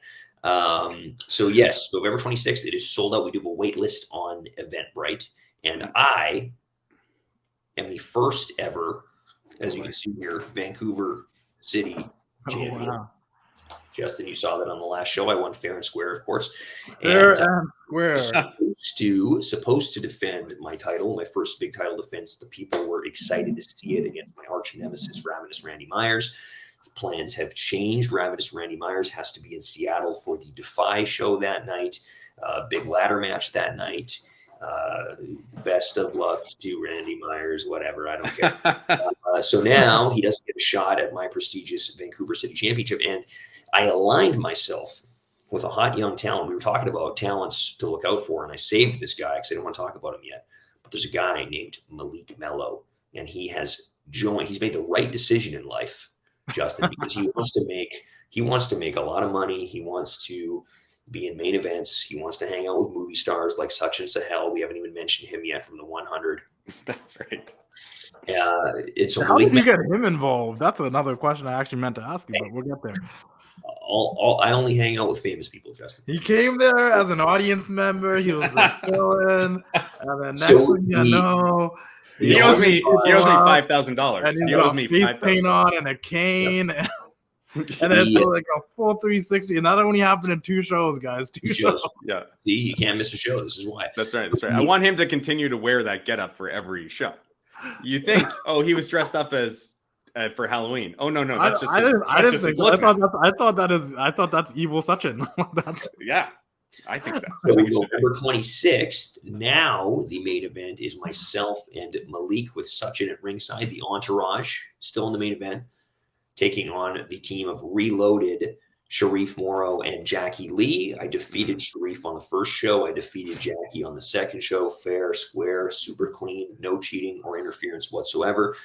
B: So yes, November 26th, it is sold out. We do have a wait list on Eventbrite, and I am the first ever, as you can see here, Vancouver City champion. Justin, you saw that on the last show. I won fair and square, of course.
A: Fair and square.
B: Supposed to defend my title, my first big title defense. The people were excited to see it against my arch nemesis, Ravenous Randy Myers. The plans have changed. Ravenous Randy Myers has to be in Seattle for the Defy show that night. Big ladder match that night. Best of luck to Randy Myers, whatever. I don't care. So now he doesn't get a shot at my prestigious Vancouver City Championship. And I aligned myself with a hot young talent. We were talking about talents to look out for, and I saved this guy because I didn't want to talk about him yet. But there's a guy named Malik Mello, and he has joined. He's made the right decision in life, Justin, because he wants to make a lot of money. He wants to be in main events. He wants to hang out with movie stars like Sachin Sahel. We haven't even mentioned him yet from the 100.
C: That's right.
B: It's
A: How did you get him involved? That's another question I actually meant to ask you, but we'll get there.
B: I only hang out with famous people, Justin.
A: He came there as an audience member. He was just chilling, and then next thing you know,
C: he owes me $5,000.
A: And
C: he owes me
A: face paint on and a cane, and then like a full 360. And that only happened in 2 shows, guys. 2 shows.
C: Yeah.
B: See, you can't miss a show. This is why.
C: That's right. I want him to continue to wear that getup for every show. You think, he was dressed up as for Halloween. Oh no, that's just. I didn't think.
A: I thought that's evil Sachin.
C: Yeah, I think so.
B: So November 26th. Now the main event is myself and Malik with Sachin at ringside. The Entourage still in the main event, taking on the team of Reloaded, Sharif Morrow and Jackie Lee. I defeated Sharif on the first show. I defeated Jackie on the second show. Fair, square, super clean, no cheating or interference whatsoever.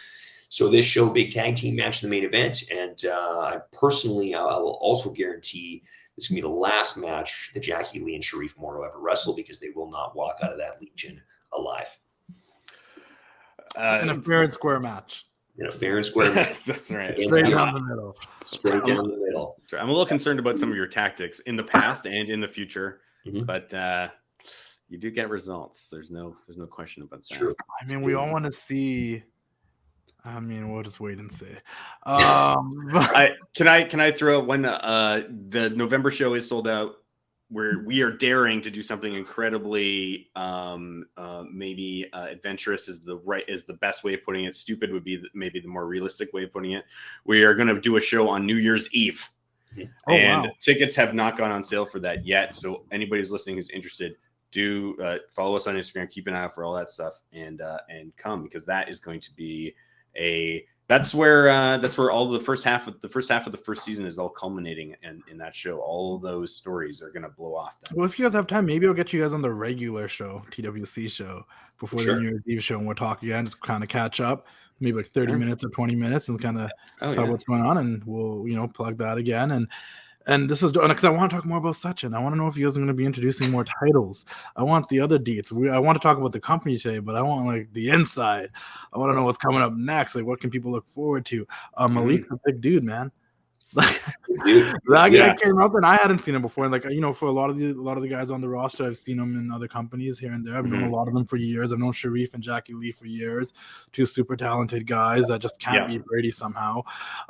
B: So this show, big tag team match in the main event. And I will also guarantee this is going to be the last match that Jackie Lee and Sharif Morrow ever wrestle, because they will not walk out of that Legion alive.
A: In a fair and square match.
B: In a fair and square match.
C: That's right.
A: Straight down the middle.
B: Straight down the middle.
C: That's right. I'm a little concerned about some of your tactics in the past and in the future, but you do get results. There's no question about that.
B: True.
A: I mean, we all want to see. I mean, we'll just wait and see.
C: Can I throw out when the November show is sold out, where we are daring to do something incredibly maybe adventurous is the best way of putting it. Stupid would be maybe the more realistic way of putting it. We are going to do a show on New Year's Eve, and tickets have not gone on sale for that yet. So anybody who's listening who's interested, do follow us on Instagram. Keep an eye out for all that stuff, and come, because that is going to be that's where all the first half of the first season is all culminating in that show. All those stories are going to blow off.
A: Well, if you guys have time, maybe I'll get you guys on the regular show, TWC show, before the New Year's Eve show, and we'll talk again, just kind of catch up, maybe like 30 minutes or 20 minutes, and kind of talk what's going on, and we'll plug that again. And this is because I want to talk more about Sachin. I want to know if you guys are going to be introducing more titles. I want the other deets. I want to talk about the company today, but I want like the inside. I want to know what's coming up next. Like, what can people look forward to? Malik's a big dude, man. That guy came up, and I hadn't seen him before. And like, for a lot of the guys on the roster, I've seen them in other companies here and there. I've known a lot of them for years. I've known Sharif and Jackie Lee for years, 2 super talented guys that just can't beat Brady somehow.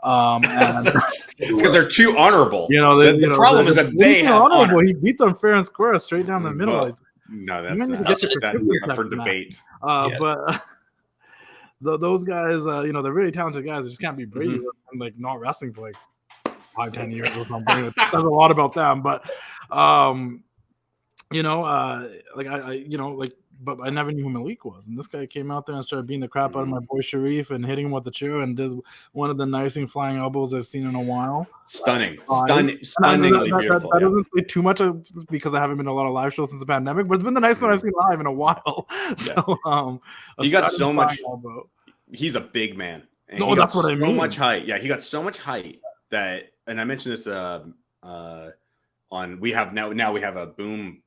A: And
C: it's because they're too honorable. The problem is that they have
A: honorable. He beat them fair and square, straight down the middle.
C: Well, no, that's for debate.
A: But those guys, they're really talented guys. They just can't beat Brady and like not wrestling for like 5-10 years or something. It says a lot about them, but but I never knew who Malik was, and this guy came out there and started beating the crap out of my boy Sharif and hitting him with the chair, and did one of the nicest flying elbows I've seen in a while.
C: Stunningly beautiful.
A: That doesn't say too much because I haven't been to a lot of live shows since the pandemic, but it's been the nicest one I've seen live in a while. So
C: he got so much. He's a big man.
A: No, that's what I mean.
C: So much height. Yeah, he got so much height that. And I mentioned this we have a Boom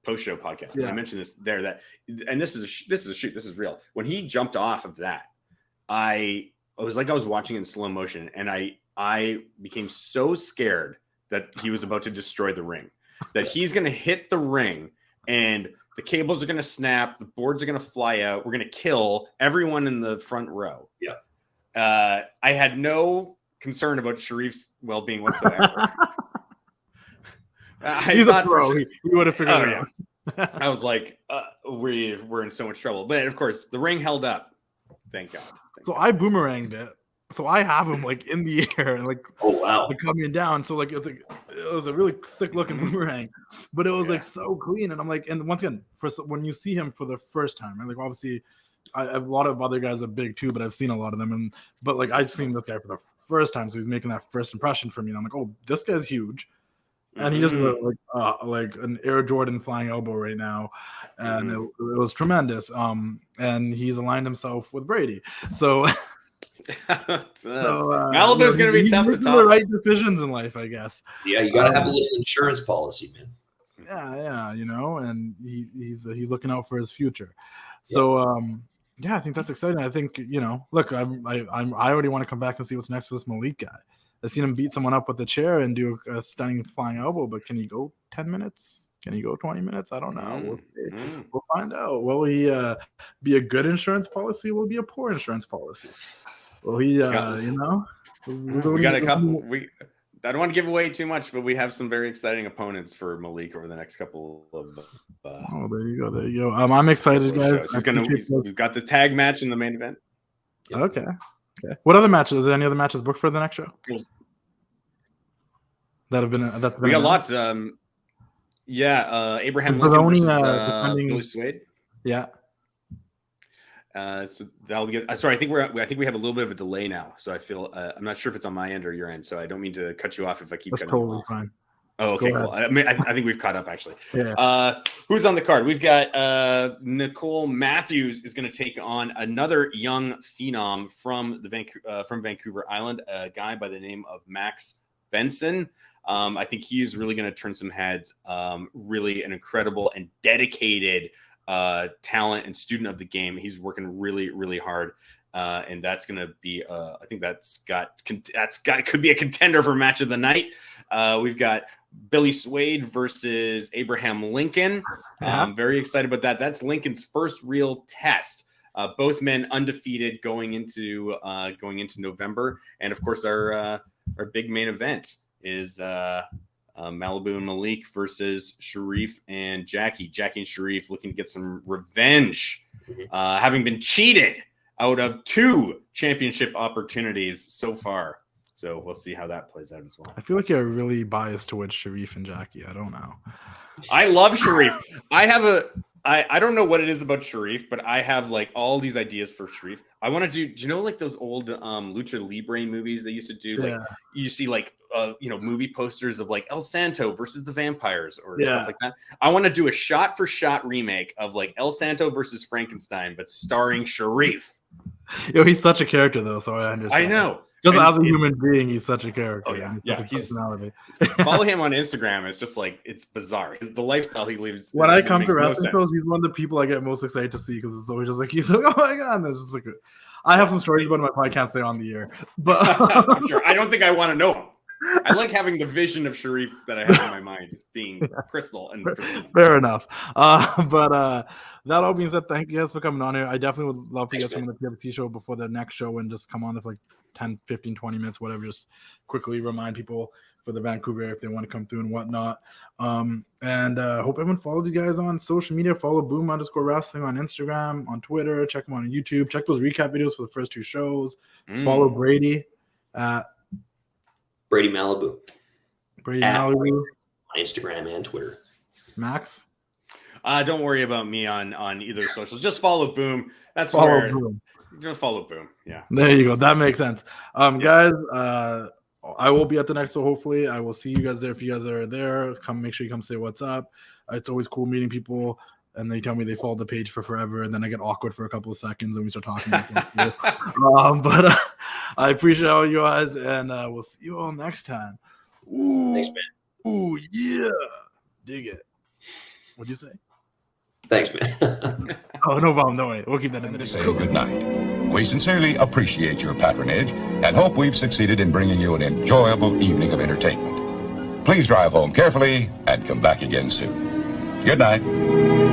C: post show podcast. Yeah. And I mentioned this there and this is a shoot. This is real. When he jumped off of that, I was like I was watching it in slow motion, and I became so scared that he was about to destroy the ring, that he's going to hit the ring and the cables are going to snap, the boards are going to fly out, we're going to kill everyone in the front row. Yeah. I had no concern about Sharif's well-being whatsoever.
A: He's a pro. He would have figured it out.
C: I was like, we're in so much trouble. But of course, the ring held up. Thank God.
A: So I boomeranged it. So I have him like in the air and like,
B: oh wow,
A: like coming down. So like it was a really sick looking boomerang, but it was like so clean. And I'm like, and once again, when you see him for the first time, right? Like obviously, a lot of other guys are big too, but I've seen a lot of them. But like I've seen this guy for the first time, so he's making that first impression for me. And I'm like, oh, this guy's huge, and he just looked like an Air Jordan flying elbow right now, and it was tremendous. And he's aligned himself with Brady, so.
C: Malibu's going to be tough to top.
A: The right decisions in life, I guess.
B: Yeah, you got to have a little insurance policy, man.
A: Yeah, and he's looking out for his future. So, I think that's exciting. I think look, I already want to come back and see what's next for this Malik guy. I've seen him beat someone up with a chair and do a stunning flying elbow, but can he go 10 minutes? Can he go 20 minutes? I don't know. We'll see. We'll find out. Will he be a good insurance policy? Will he be a poor insurance policy? Well, we got
C: a couple. I don't want to give away too much, but we have some very exciting opponents for Malik over the next couple of.
A: There you go. I'm excited, guys.
C: We've got the tag match in the main event.
A: Yep. Okay. What other matches? Is there any other matches booked for the next show? That have been.
C: We got lots. Abraham Lincoln versus Billy Swade.
A: Yeah.
C: So that'll be good. Sorry, I think we have a little bit of a delay now. So I feel I'm not sure if it's on my end or your end. So I don't mean to cut you off if I keep.
A: That's totally fine.
C: Oh, okay, cool. I mean, I think we've caught up actually.
A: Yeah.
C: Who's on the card? We've got Nicole Matthews is going to take on another young phenom from Vancouver Island, a guy by the name of Max Benson. I think he is really going to turn some heads. Really an incredible and dedicated talent and student of the game. He's working really, really hard. And that's going to be, I think could be a contender for match of the night. We've got Billy Swade versus Abraham Lincoln. I'm very excited about that. That's Lincoln's first real test. Both men undefeated going into November. And of course, our big main event is Malibu and Malik versus Sharif and Jackie. Jackie and Sharif looking to get some revenge, having been cheated out of 2 championship opportunities so far. So we'll see how that plays out as well.
A: I feel like you're really biased towards Sharif and Jackie. I don't know.
C: I love Sharif. I don't know what it is about Sharif, but I have like all these ideas for Sharif. I want to do you know like those old Lucha Libre movies they used to do? Like you see like movie posters of like El Santo versus the Vampires or stuff like that. I want to do a shot for shot remake of like El Santo versus Frankenstein, but starring Sharif.
A: He's such a character though, so I understand.
C: I know.
A: Just as a human being, he's such a character.
C: Oh yeah,
A: he's personality.
C: Follow him on Instagram. It's just like it's bizarre. The lifestyle he lives.
A: When I come to wrestling shows, he's one of the people I get most excited to see because it's always just like he's like, oh my god, and it's just like I have some stories about him I probably can't say on the air, but
C: I'm sure. I don't think I want to know him. I like having the vision of Sharif that I have in my mind being crystal and
A: fair enough. But that all being said, thank you guys for coming on here. I definitely would love for you guys to come on the TWC show before the next show and just come on for like 10, 15, 20 minutes, whatever. Just quickly remind people for the Vancouver if they want to come through and whatnot. And hope everyone follows you guys on social media. Follow Boom_Wrestling on Instagram, on Twitter. Check them on YouTube. Check those recap videos for the first 2 shows. Follow Brady at
B: Brady Malibu.
A: Brady Malibu.
B: On Instagram and Twitter.
A: Max?
C: Don't worry about me on either socials. Just follow Boom. That's
A: Boom.
C: Just follow Boom. Yeah.
A: There you go. That makes sense. Guys, I will be at the next show. Hopefully, I will see you guys there. If you guys are there, make sure you come say what's up. It's always cool meeting people, and they tell me they followed the page for forever, and then I get awkward for a couple of seconds, and we start talking. But I appreciate all you guys, and we'll see you all next time. Ooh,
B: thanks, man.
A: Ooh, yeah, dig it. What'd you say?
B: Thanks, man.
A: Oh, no problem. No way. We'll keep that in the
D: show. Good night. We sincerely appreciate your patronage and hope we've succeeded in bringing you an enjoyable evening of entertainment. Please drive home carefully and come back again soon. Good night.